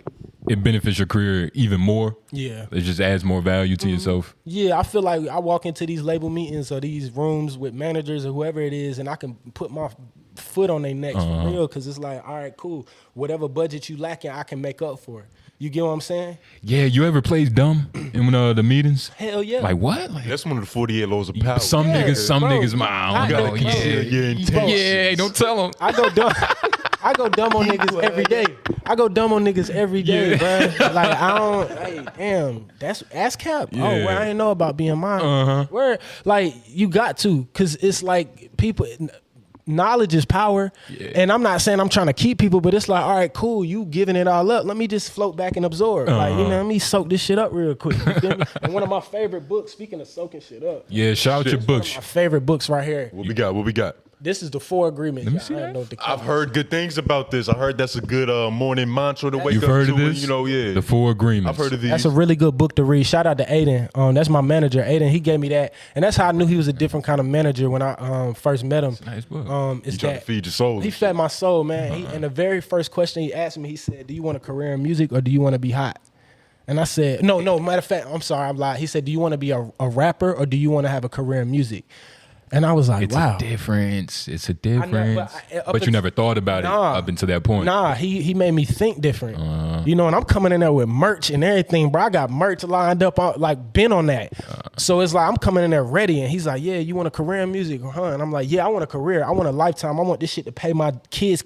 S2: it benefits your career even more?
S3: Yeah.
S2: It just adds more value to yourself?
S3: Yeah, I feel like I walk into these label meetings or these rooms with managers or whoever it is, and I can put my foot on their necks for real, because it's like, all right, cool. Whatever budget you lacking, I can make up for it. You get what I'm saying?
S2: Yeah, you ever played dumb in the meetings?
S3: Hell yeah.
S2: Like, what? Like,
S1: That's one of the 48 laws of power.
S2: some
S3: Yeah,
S2: niggas,
S3: bro.
S2: I
S3: I
S2: don't know.
S3: know.
S2: Yeah,
S1: Your intentions.
S2: yeah, don't tell them.
S3: I go dumb. I go dumb on niggas every day. I go dumb on niggas every day, bro. Like, I don't. Hey, damn, that's ass cap.
S2: Yeah.
S3: Oh, well, I ain't know about being mine. Where, like, you got to, because it's like people. Knowledge is power, and I'm not saying I'm trying to keep people, but it's like, all right, cool, you giving it all up. Let me just float back and absorb. Like, you know, let me soak this shit up real quick. You feel me? And one of my favorite books, speaking of soaking shit up,
S2: Yeah, shout out your books.
S3: my favorite books right here.
S1: What we got? What we got?
S3: This is the 4 Agreements.
S2: Let me see that.
S1: I've heard good things about this. I heard that's a good morning mantra to wake
S2: You've
S1: up
S2: heard
S1: to.
S2: of this?
S1: And, you know, yeah.
S2: The 4 Agreements.
S1: I've heard of these.
S3: That's a really good book to read. Shout out to Aiden. That's my manager. Aiden, he gave me that, and that's how I knew he was a different kind of manager when I first met him.
S2: Nice book.
S3: Is
S1: You trying to
S3: that
S1: feed your soul.
S3: he
S1: and
S3: fed
S1: shit.
S3: my soul, man. And the very first question he asked me, he said, "Do you want a career in music or do you want to be hot?" And I said, "No. Matter of fact, I'm sorry, I'm lying." He said, "Do you want to be a rapper or do you want to have a career in music?" And I was like,
S2: It's
S3: wow.
S2: a difference. It's a difference.
S3: but
S2: But you never thought about it
S3: Nah.
S2: up until that point.
S3: Nah, he made me think different. You know, and I'm coming in there with merch and everything, bro. I got merch lined up, like, been on that. So it's like I'm coming in there ready, and he's like, "Yeah, you want a career in music, huh?" And I'm like, "Yeah, I want a career. I want a lifetime. I want this shit to pay my kids.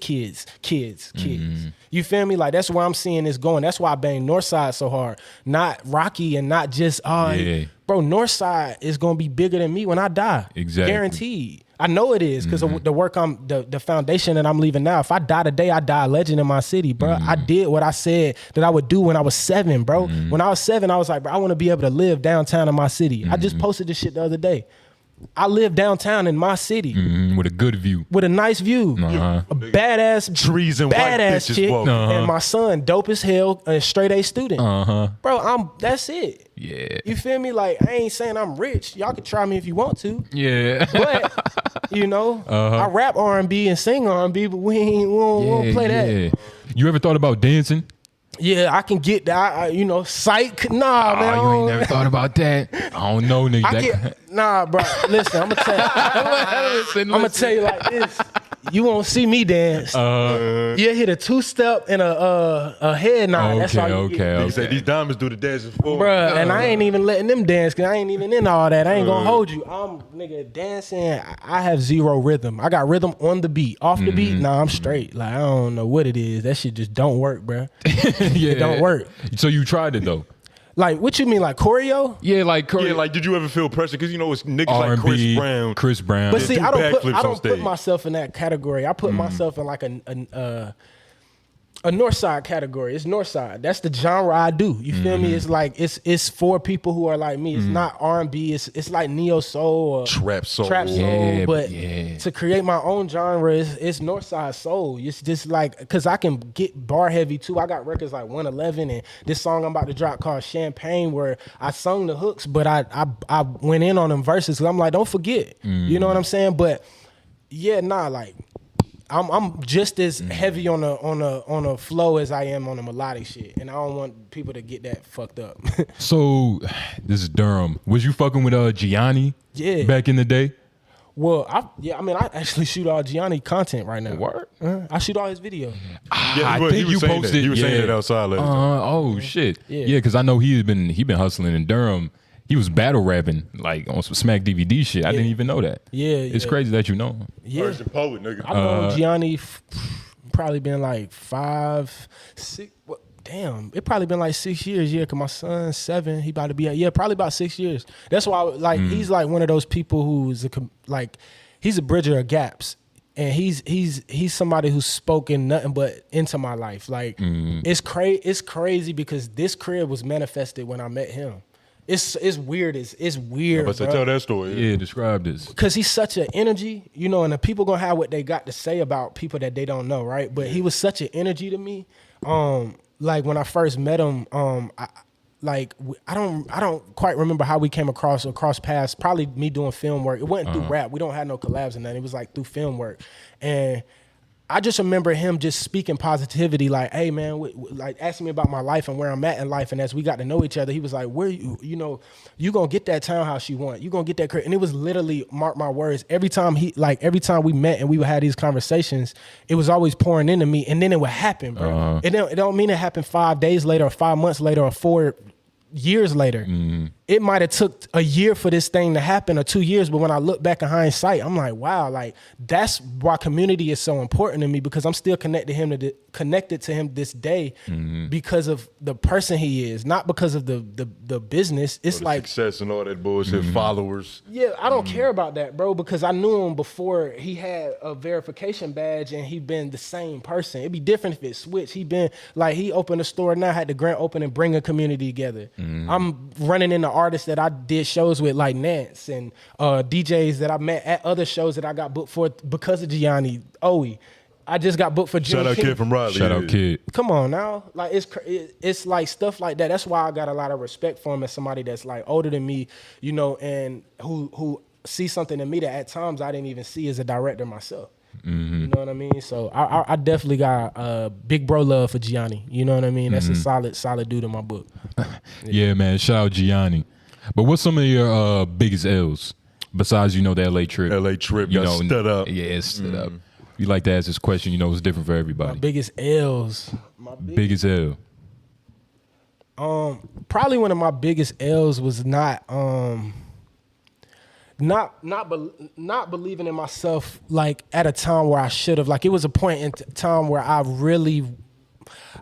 S3: You feel me? Like, that's where I'm seeing this going. That's why I bang Northside so hard, not Rocky, and not just
S2: Yeah.
S3: Bro, Northside is gonna be bigger than me when I die.
S2: Exactly.
S3: Guaranteed. I know it is, because of the work the foundation that I'm leaving now. If I die today, I die a legend in my city, bro. I did what I said that I would do when I was 7, bro. When I was 7, I was like, bro, I want to be able to live downtown in my city. I just posted this shit the other day. I live downtown in my city
S2: With a good view.
S3: with a nice view, a badass
S1: Trees and white
S3: badass
S1: bitches
S3: chick,
S1: walking.
S3: and my son, dope as hell, a straight A student. Bro, that's it.
S2: Yeah.
S3: You feel me? Like, I ain't saying I'm rich. Y'all can try me if you want to.
S2: Yeah.
S3: But, you know, I rap R&B and sing R&B, but we won't play that.
S2: You ever thought about dancing?
S3: Yeah, I can get that. You know, psych. Nah, man.
S2: Oh, you ain't never thought about that? I don't know, nigga.
S3: Nah, bro. Listen, I'm gonna tell you like this. You won't see me dance. You hit a 2-step and a head nod. That's all you get.
S1: They say these diamonds do the dancing for.
S3: Bruh, and I ain't even letting them dance, because I ain't even in all that. I ain't gonna hold you. I'm dancing. I have zero rhythm. I got rhythm on the beat. Off the beat, nah, I'm straight. Like, I don't know what it is. That shit just don't work, bruh.
S2: Yeah.
S3: It don't work.
S2: So you tried it though?
S3: Like, what you mean, like choreo?
S2: Yeah, like
S1: Yeah, like, did you ever feel pressure? Because, you know, it's niggas like
S2: R&B,
S1: Chris Brown.
S3: But see,
S1: do
S3: I don't
S1: backflips
S3: put
S1: on
S3: myself
S1: stage.
S3: in that category. I put myself in like a Northside category. It's Northside. That's the genre I do. You feel me? It's like it's for people who are like me. It's not R&B. It's like neo soul or
S1: trap soul.
S2: Yeah,
S3: but
S2: yeah.
S3: to create my own genre, it's Northside soul. It's just like because I can get bar heavy too. I got records like 111 and this song I'm about to drop called Champagne where I sung the hooks, but I went in on them verses. 'Cause I'm like, don't forget. You know what I'm saying? But yeah, like. I'm just as heavy on a flow as I am on the melodic shit, and I don't want people to get that fucked up.
S2: So, this is Durham. Was you fucking with Gianni?
S3: Yeah.
S2: Back in the day.
S3: Well, I actually shoot all Gianni content right now.
S2: What?
S3: I shoot all his videos.
S2: I think you posted.
S1: He was saying it outside last time.
S2: Oh shit.
S3: Yeah.
S2: Yeah, because I know he been hustling in Durham. He was battle rapping like on some Smack DVD shit. I didn't even know that.
S3: Yeah,
S2: It's
S3: yeah.
S2: crazy that you know him.
S3: Yeah,
S1: First and poet, nigga.
S3: I've known Gianni probably been like 5, 6. What? Damn, it probably been like 6 years. Yeah, cause my son's 7. He about to be probably about 6 years. That's why he's like one of those people who's he's a bridger of gaps. And he's somebody who's spoken nothing but into my life. Like it's crazy because this crib was manifested when I met him. It's weird. It's weird.
S1: But to tell that story.
S2: Yeah, describe this.
S3: Because he's such an energy, and the people gonna have what they got to say about people that they don't know, right? But he was such an energy to me. Like when I first met him, I don't quite remember how we came across paths. Probably me doing film work. It wasn't through rap. We don't have no collabs and nothing. It was like through film work, and I just remember him just speaking positivity, like, "Hey man," like asking me about my life and where I'm at in life. And as we got to know each other, he was like, "Where you gonna get that townhouse you want? You gonna get that crib?" And it was literally, mark my words, every time we met and we would have these conversations, it was always pouring into me, and then it would happen, bro. It don't mean it happened 5 days later or 5 months later or 4 years later. It might have took a year for this thing to happen or 2 years, but when I look back in hindsight, I'm like, wow, like that's why community is so important to me, because I'm still connected to him this day because of the person he is, not because of the business. It's like
S1: success and all that bullshit, followers.
S3: Yeah, I don't care about that, bro, because I knew him before he had a verification badge and he been the same person. It'd be different if it switched. He been like, he opened a store now, had the grand opening, bring a community together. I'm running into artists that I did shows with like Nance and DJs that I met at other shows that I got booked for because of Gianni, Owie. I just got booked for Jimmy
S1: Shout out
S3: King.
S1: Kid from Raleigh.
S2: Shout out Kid.
S3: Come on now, like it's like stuff like that. That's why I got a lot of respect for him as somebody that's like older than me, and who sees something in me that at times I didn't even see as a director myself. You know what I mean? So I definitely got big bro love for Gianni. You know what I mean? That's a solid dude in my book.
S2: Yeah, man. Shout out Gianni. But what's some of your biggest L's besides the LA trip?
S1: LA trip, stood up.
S2: Yeah, it stood up. You like to ask this question, it's different for everybody.
S3: My biggest L's.
S2: Biggest L.
S3: Probably one of my biggest L's was not believing in myself like at a time where I should have. Like it was a point in time where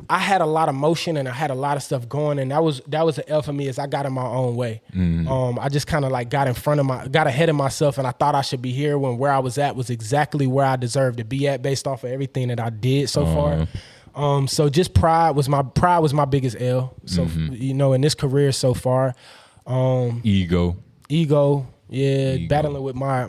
S3: I had a lot of motion and I had a lot of stuff going, and that was an L for me as I got in my own way. I just kind of like got ahead of myself, and I thought I should be here when where I was at was exactly where I deserved to be at based off of everything that I did so far. So just pride was my biggest L. So in this career so far.
S2: Ego.
S3: Yeah, battling with my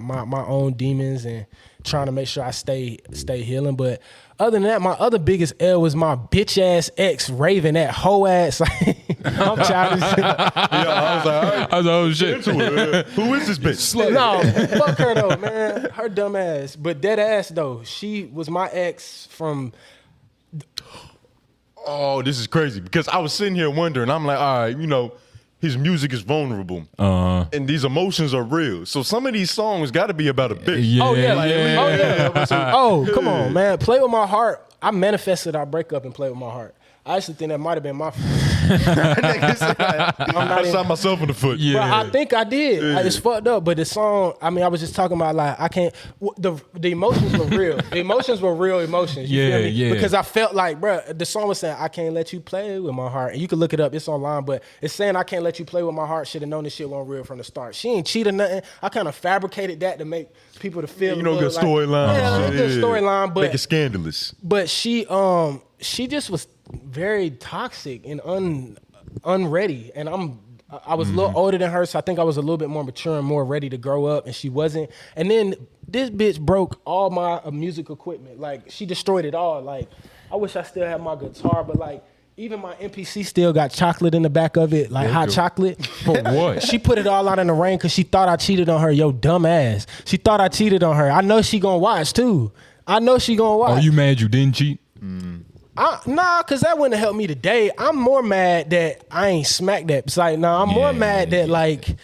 S3: own demons and trying to make sure I stay healing. But other than that, my other biggest L was my bitch ass ex Revving, that hoe ass. I'm childish.
S1: I was like,
S2: Oh shit.
S1: who is this bitch?
S3: No, fuck her though, man. Her dumb ass. But dead ass though, she was my ex from.
S1: Oh, this is crazy because I was sitting here wondering. I'm like, all right, his music is vulnerable, and these emotions are real. So some of these songs got to be about a bitch.
S2: Yeah,
S3: Oh yeah,
S2: yeah.
S3: Oh come on, man. Play with my heart. I manifested our breakup and Play with my heart. I actually think that might have been my fault.
S1: I shot myself in the foot.
S2: Yeah.
S3: But I think I did. It's fucked up. But the song, I was just talking about like I can't. The emotions were real. The emotions were real emotions. You feel me?
S2: Yeah.
S3: Because I felt like, bro, the song was saying I can't let you play with my heart, and you can look it up. It's online, but it's saying I can't let you play with my heart. Should have known this shit wasn't real from the start. She ain't cheated nothing. I kind of fabricated that to make people to feel.
S1: Good storyline.
S3: Yeah, good storyline. But
S1: make it scandalous.
S3: But she she just was very toxic and unready. And I was a little older than her, so I think I was a little bit more mature and more ready to grow up, and she wasn't. And then this bitch broke all my music equipment. Like, she destroyed it all. Like, I wish I still had my guitar, but like, even my MPC still got chocolate in the back of it, like hot chocolate.
S2: For what?
S3: She put it all out in the rain because she thought I cheated on her. Yo, dumb ass. She thought I cheated on her. I know she gonna watch too. I know she gonna watch.
S2: Are you mad you didn't cheat?
S3: Nah, cause that wouldn't help me today. I'm more mad that I ain't smacked that. It's like, I'm more mad that like,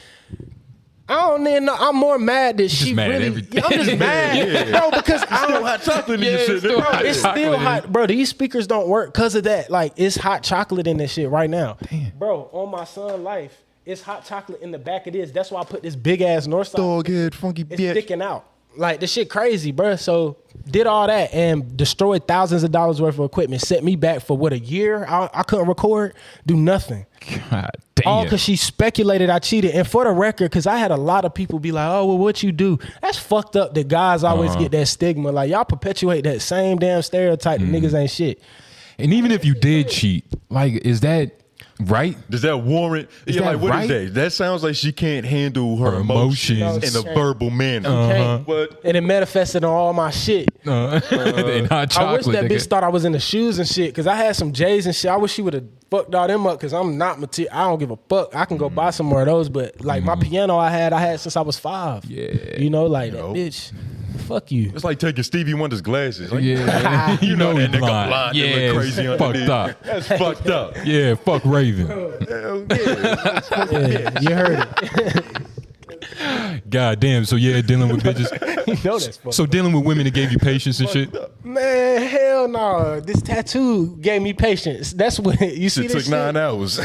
S3: I don't even know. I'm more mad that she
S2: mad
S3: really.
S2: everything.
S3: I'm just mad, bro, because I don't.
S1: Hot chocolate in your shit.
S3: It's still hot, bro. These speakers don't work because of that. Like, it's hot chocolate in this shit right now. Damn. Bro, on my son's life, it's hot chocolate in the back of this. That's why I put this big ass Northside.
S1: Dog head, funky
S3: It's
S1: bitch.
S3: sticking out. Like, this shit crazy, bro. So did all that and destroyed thousands of dollars worth of equipment. Set me back for what, a year? I couldn't record, do nothing.
S2: God damn.
S3: All because she speculated I cheated. And for the record, because I had a lot of people be like, oh, well, what you do? That's fucked up that guys always get that stigma. Like, y'all perpetuate that same damn stereotype that niggas ain't shit.
S2: And even if you did cheat, like, is that right?
S1: Does that warrant?
S2: Is
S1: Yeah,
S2: that
S1: like, what
S2: right?
S1: is that? That sounds like she can't handle her emotions in a verbal manner.
S3: Okay.
S1: But
S3: And it manifested on all my shit.
S2: And hot chocolate.
S3: I wish that
S2: nigga.
S3: bitch thought I was in the shoes and shit, because I had some J's and shit. I wish she would have fucked all them up, because I'm not material. I don't give a fuck. I can go buy some more of those, but like my piano I had since I was 5.
S2: Yeah.
S3: You know, like that bitch. Fuck you.
S1: it's like taking Stevie Wonder's glasses. Like,
S2: Yeah,
S1: you know that
S2: he
S1: nigga blind
S2: Yeah,
S1: and look crazy
S2: it's fucked
S1: underneath.
S2: up.
S1: That's fucked up.
S2: Yeah, fuck Raven.
S1: Hell yeah.
S3: Yeah, you heard it.
S2: God damn. So yeah, dealing with bitches.
S3: You know that's fucked.
S2: So dealing with women that gave you patience and shit.
S3: Man, hell no. This tattoo gave me patience. That's what you see.
S1: Shit
S3: This
S1: took 9 hours.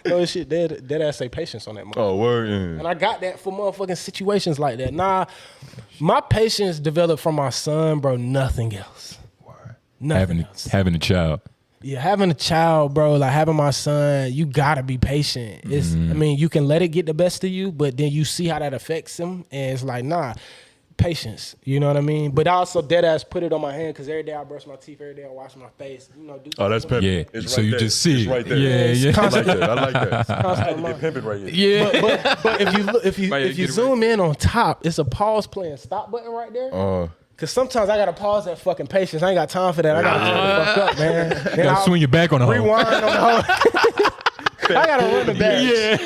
S3: No, this shit dead ass say patience on that motherfucker.
S1: Oh, word. Yeah.
S3: And I got that for motherfucking situations like that. Nah, my patience developed from my son, bro. Nothing else. Nothing else.
S2: Having a child.
S3: Yeah, having a child, bro, like having my son, you gotta be patient. It's, I mean, you can let it get the best of you, but then you see how that affects him, and it's like, nah, patience. You know what I mean? But I also dead ass put it on my hand, because every day I brush my teeth, every day I wash my face. You know, do
S1: Oh, that's pimping.
S2: Yeah.
S1: It's
S2: So
S1: right
S2: you
S1: there.
S2: just see
S1: It's
S2: it.
S1: right there.
S2: Yeah, yeah.
S1: I like that. I like that. I had to
S3: mind.
S1: get pimping right here.
S2: Yeah.
S3: But if you look, if you
S2: Right, get it
S3: zoom in on top, it's a pause playing stop button right there. Cause sometimes I gotta pause that fucking patience. I ain't got time for that. I gotta turn the fuck up, man. Then
S2: You gotta
S3: I'll
S2: swing your back on the hoe.
S3: rewind on the whole. I gotta run the back. Yeah.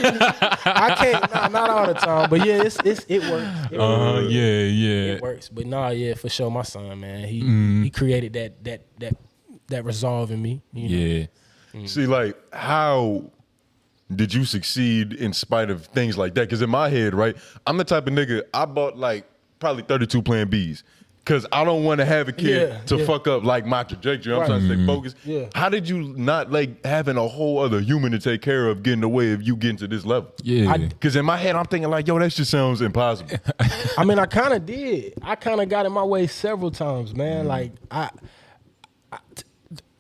S3: I can't. Not all the time, but yeah, it works. It works.
S2: Yeah.
S3: It works. But nah, yeah, for sure, my son, man, he created that resolve in me. You know?
S2: Yeah.
S1: See, like, how did you succeed in spite of things like that? Because in my head, right, I'm the type of nigga, I bought like probably 32 Plan Bs. Because I don't want to have a kid to fuck up like my trajectory. I'm trying to stay focused.
S3: Yeah.
S1: How did you not like having a whole other human to take care of get in the way of you getting to this level?
S2: Yeah.
S1: Because in my head, I'm thinking like, yo, that shit sounds impossible.
S3: I mean, I kind of did. I kind of got in my way several times, man. Like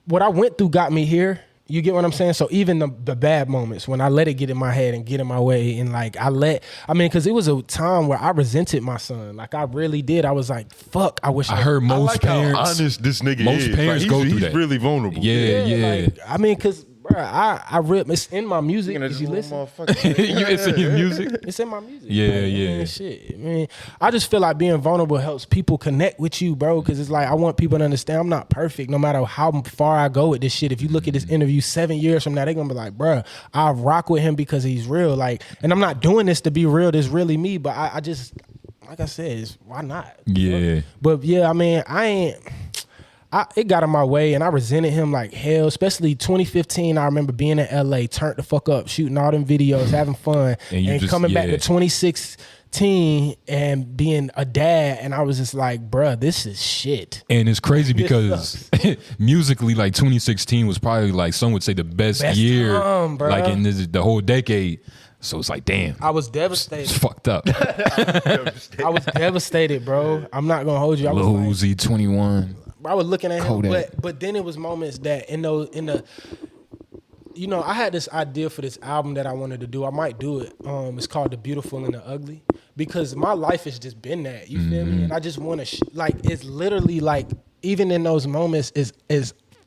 S3: what I went through got me here. You get what I'm saying? So even the bad moments, when I let it get in my head and get in my way, and like because it was a time where I resented my son. Like I really did. I was like, fuck, I wish
S2: I heard
S1: I
S2: most
S1: like
S2: parents.
S1: how honest this nigga
S2: most
S1: is.
S2: parents
S1: Like,
S2: go through
S1: he's
S2: that.
S1: really vulnerable.
S2: Yeah.
S3: Like, I mean, because I really, it's in my music. If you listen,
S2: It's in your music.
S3: it's in my music.
S2: Yeah,
S3: bro.
S2: yeah.
S3: Man, shit. I mean, I just feel like being vulnerable helps people connect with you, bro. Because it's like I want people to understand I'm not perfect, no matter how far I go with this shit. If you look at this interview 7 years from now, they're gonna be like, bro, I rock with him because he's real. Like, and I'm not doing this to be real. This really me. But I just, like I said, why not?
S2: Yeah.
S3: But yeah, I mean, it got in my way, and I resented him like hell, especially 2015. I remember being in LA, turned the fuck up, shooting all them videos, having fun, and coming back to 2016 and being a dad, and I was just like, bruh, this is shit.
S2: And it's crazy because musically, like 2016 was probably like some would say the best year,
S3: time, bruh.
S2: like in the whole decade. So it's like, damn,
S3: I was
S2: it's
S3: devastated.
S2: fucked up.
S3: I was devastated, bro. I'm not gonna hold you. I was
S2: Lil
S3: like,
S2: Uzi 21.
S3: I was looking at him,
S2: Kodak.
S3: but then it was moments that you know, I had this idea for this album that I wanted to do. I might do it. It's called The Beautiful and the Ugly, because my life has just been that. You feel me? And I just want to like, it's literally like even in those moments, as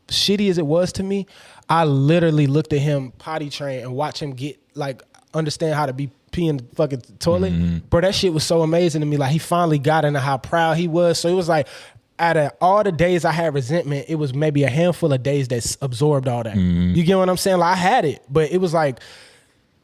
S3: shitty as it was to me, I literally looked at him potty train and watch him get like understand how to be pee in the fucking toilet. Bro, that shit was so amazing to me. Like he finally got into how proud he was. So it was like out of all the days I had resentment, it was maybe a handful of days that absorbed all that. You get what I'm saying? Like I had it, but it was like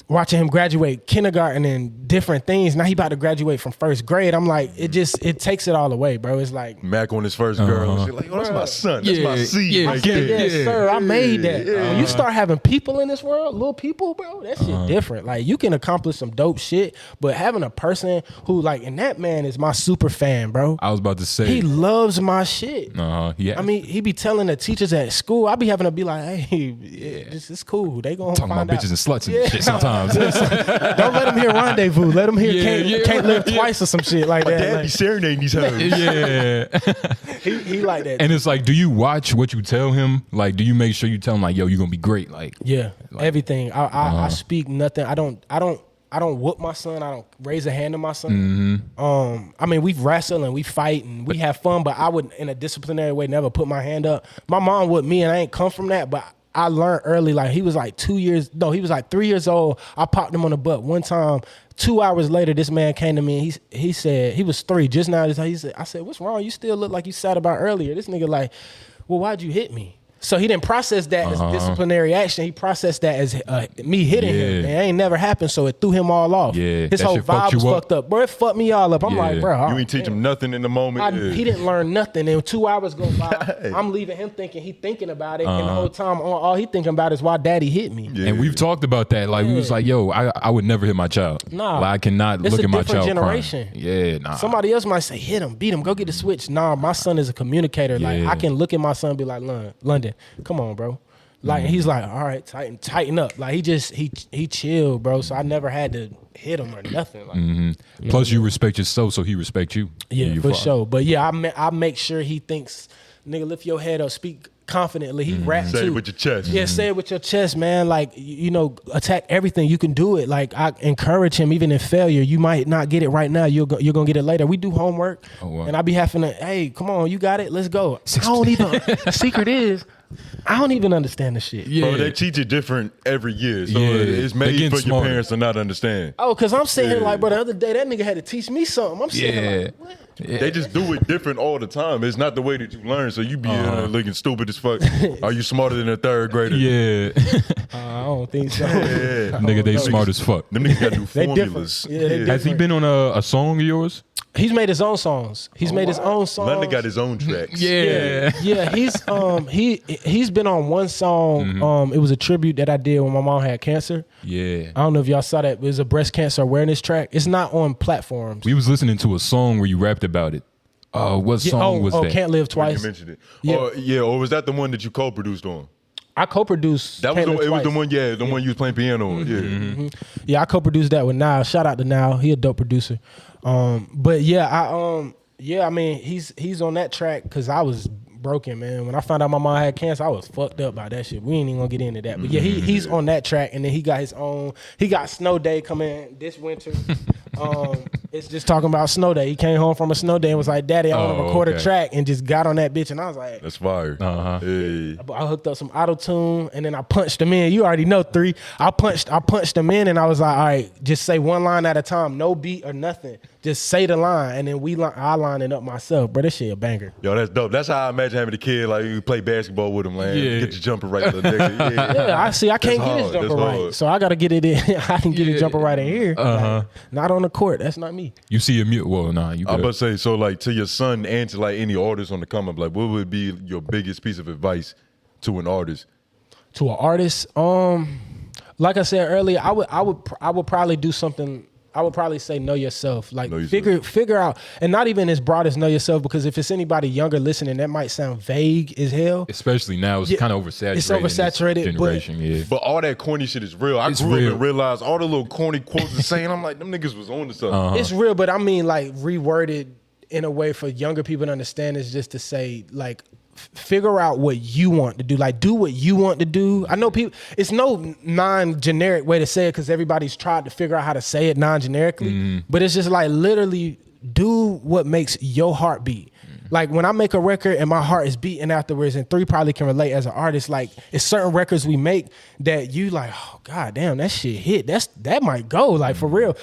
S3: watching him graduate kindergarten and different things. Now he about to graduate from first grade. I'm like, it takes it all away, bro. It's like
S1: Mac on his first girl. And shit like, that's my son. That's my seed. Right there.
S3: Yes, sir. I made that. When you start having people in this world, little people, bro, that shit different. Like you can accomplish some dope shit, but having a person who like, and that man is my super fan, bro.
S2: I was about to say
S3: he loves my shit.
S2: Yeah.
S3: I mean, he be telling the teachers at school. I be having to be like, hey, this is cool. They gonna
S2: talking
S3: find
S2: about bitches and sluts and shit sometimes.
S3: Don't let him hear rendezvous. Let him hear can't live twice or some shit like
S1: My
S3: that.
S1: dad
S3: Like,
S1: be serenading these hoes.
S3: he like that.
S2: And it's like, do you watch what you tell him? Like, do you make sure you tell him like, yo, you're gonna be great? Like,
S3: everything. I speak nothing. I don't whoop my son. I don't raise a hand to my son. I mean, we wrestle and we fight and we have fun, but I would, in a disciplinary way, never put my hand up. My mom would me, and I ain't come from that, but I learned early, like he was like 3 years old. I popped him on the butt one time. 2 hours later, this man came to me and he said, he was 3 just now. I said, what's wrong? You still look like you sat about earlier. This nigga like, well, why'd you hit me? So he didn't process that as disciplinary action. He processed that as me hitting him. And it ain't never happened, so it threw him all off. His whole vibe was fucked up. Bro, it fucked me all up. I'm like, bro.
S1: You ain't teach him nothing in the moment.
S3: He didn't learn nothing. And 2 hours go by, I'm leaving him thinking he thinking about it. And the whole time, all he thinking about is why daddy hit me.
S2: And we've talked about that. Like, we was like, yo, I would never hit my child.
S3: Nah.
S2: Like, I cannot look at my child
S3: generation.
S2: crying.
S3: Somebody else might say, hit him, beat him, go get the switch. Nah, my son is a communicator. Like, I can look at my son and be like, London, come on, bro. Like he's like, all right, tighten up. Like he chilled, bro. So I never had to hit him or nothing. Like,
S2: Plus, you respect yourself, so he respect you.
S3: Yeah, for sure. But yeah, I make sure he thinks, nigga, lift your head up, speak confidently. He rap too.
S1: Say it with your chest.
S3: Yeah, say it with your chest, man. Like, attack everything. You can do it. Like, I encourage him even in failure. You might not get it right now. You're going to get it later. We do homework.
S2: Oh, wow.
S3: And I be having to, hey, come on, you got it. Let's go. Secret is, I don't even understand the shit.
S1: Bro, they teach it different every year. So it's made for your parents to not understand.
S3: Oh, because I'm sitting here like, bro, the other day, that nigga had to teach me something. I'm sitting here like, what?
S1: They just do it different all the time. It's not the way that you learn. So you be looking stupid as fuck. Are you smarter than a third grader?
S2: Yeah.
S3: I don't think so.
S2: Nigga, they smart as fuck.
S1: Them niggas got new formulas.
S2: Has he been on a song of yours?
S3: He's made his own songs. He's made his own songs.
S1: London got his own tracks.
S3: Yeah. He's been on one song. It was a tribute that I did when my mom had cancer.
S2: Yeah.
S3: I don't know if y'all saw that. It was a breast cancer awareness track. It's not on platforms.
S2: We was listening to a song where you rapped about it. What song was that?
S3: Can't Live Twice.
S1: You mentioned it. Or was that the one that you co-produced on?
S3: I co-produced.
S1: That was it was the one. Yeah, the one you was playing piano on.
S3: Yeah, I co-produced that with Nile. Shout out to Nile. He a dope producer. But yeah, I mean, he's on that track because I was broken, man. When I found out my mom had cancer, I was fucked up by that shit. We ain't even gonna get into that. But yeah, he's on that track, and then he got his own. He got Snow Day coming this winter. It's just talking about Snow Day. He came home from a snow day and was like, "Daddy, I want to record a track," and just got on that bitch. And I was like,
S1: "That's fire." Hey.
S3: I hooked up some auto tune, and then I punched him in. You already know 3. I punched him in, and I was like, "All right, just say one line at a time, no beat or nothing. Just say the line, and then I line it up myself." Bro, this shit a banger.
S1: Yo, that's dope. That's how I imagine having a kid. Like you play basketball with him, man. Get your jumper right.
S3: I can't get his jumper right, so I gotta get it in. I can get his jumper right in here. Like, not on the court. That's not me.
S2: You see a mute? Well, nah. You.
S1: I'm about to say, so like to your son and to like any artist on the come up, like what would be your biggest piece of advice to an artist?
S3: To an artist, like I said earlier, I would probably do something. I would probably say know yourself. Like figure out, and not even as broad as know yourself, because if it's anybody younger listening, that might sound vague as hell.
S2: Especially now, it's kind of oversaturated.
S3: It's oversaturated,
S2: generation,
S1: but all that corny shit is real. I grew up and realized all the little corny quotes are saying. I'm like, them niggas was on to something.
S3: It's real, but I mean, like reworded in a way for younger people to understand is just to say, like, figure out what you want to do. Like, do what you want to do. I know people, it's no non-generic way to say it because everybody's tried to figure out how to say it non-generically. But it's just like literally do what makes your heart beat. Like when I make a record and my heart is beating afterwards, and 3 probably can relate as an artist. Like it's certain records we make that you like, oh god damn, that shit hit. That might go like for real.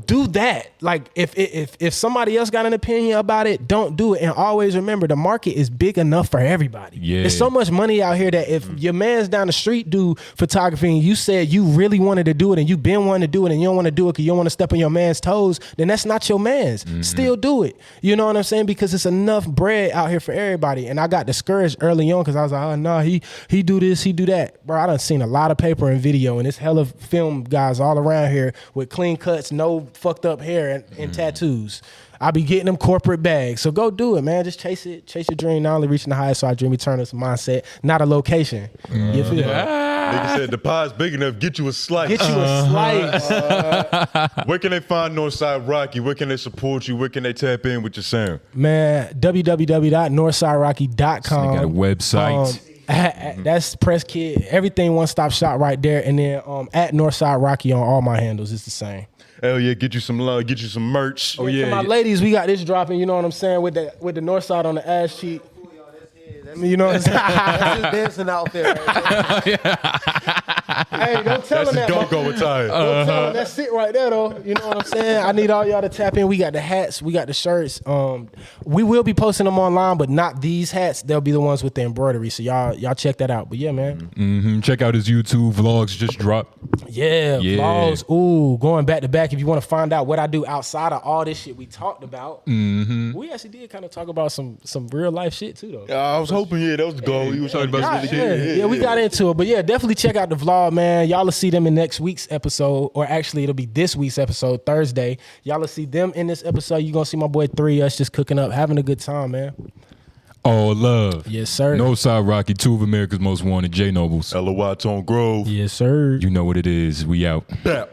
S3: Do that. Like if somebody else got an opinion about it, don't do it. And always remember, the market is big enough for everybody.
S2: Yeah.
S3: There's so much money out here that if your man's down the street do photography and you said you really wanted to do it and you've been wanting to do it and you don't want to do it because you don't want to step on your man's toes, then that's not your man's. Still do it. You know what I'm saying? Because it's enough bread out here for everybody. And I got discouraged early on because I was like, oh no, he do this, he do that. Bro, I done seen a lot of paper and video, and it's hella film guys all around here with clean cuts, no fucked up hair and tattoos. I be getting them corporate bags. So go do it, man. Just chase it. Chase your dream. Not only reaching the highest, so I dream eternal. It's a mindset, not a location. You feel me?
S1: Nigga said the pie's big enough, get you a slice.
S3: Get you a slice.
S1: Where can they find Northside Rocky? Where can they support you? Where can they tap in with your sound?
S3: Man, www.northsiderocky.com.
S2: They got a website.
S3: That's Press Kid. Everything one stop shop right there. And then at Northside Rocky on all my handles. It's the same.
S1: Hell yeah, get you some love, get you some merch.
S3: Oh yeah, my ladies, we got this dropping. You know what I'm saying, with the Northside on the ass cheek. You know what I'm saying?
S4: That's his dancing outfit right there.
S3: Hey, don't tell
S1: That's
S3: them
S1: his
S3: that.
S1: go-go attire.
S3: Don't tell them that's it right there, though. You know what I'm saying? I need all y'all to tap in. We got the hats. We got the shirts. We will be posting them online, but not these hats. They'll be the ones with the embroidery. So y'all check that out. But yeah, man.
S2: Check out his YouTube vlogs. Just dropped.
S3: Yeah, vlogs. Ooh, going back to back. If you want to find out what I do outside of all this shit we talked about, we actually did kind of talk about some real life shit too, though.
S1: I was hoping, that was the goal. You was talking about some
S3: yeah, we got into it. But yeah, definitely check out the vlog, man. Y'all will see them in next week's episode, or actually it'll be this week's episode, Thursday. Y'all will see them in this episode. You're going to see my boy 3, us just cooking up, having a good time, man.
S2: All love.
S3: Yes, sir.
S2: Northside Rocky, 2 of America's most wanted, J Nobles.
S1: LOY Tone Grove.
S3: Yes, sir.
S2: You know what it is. We out.
S1: Bap.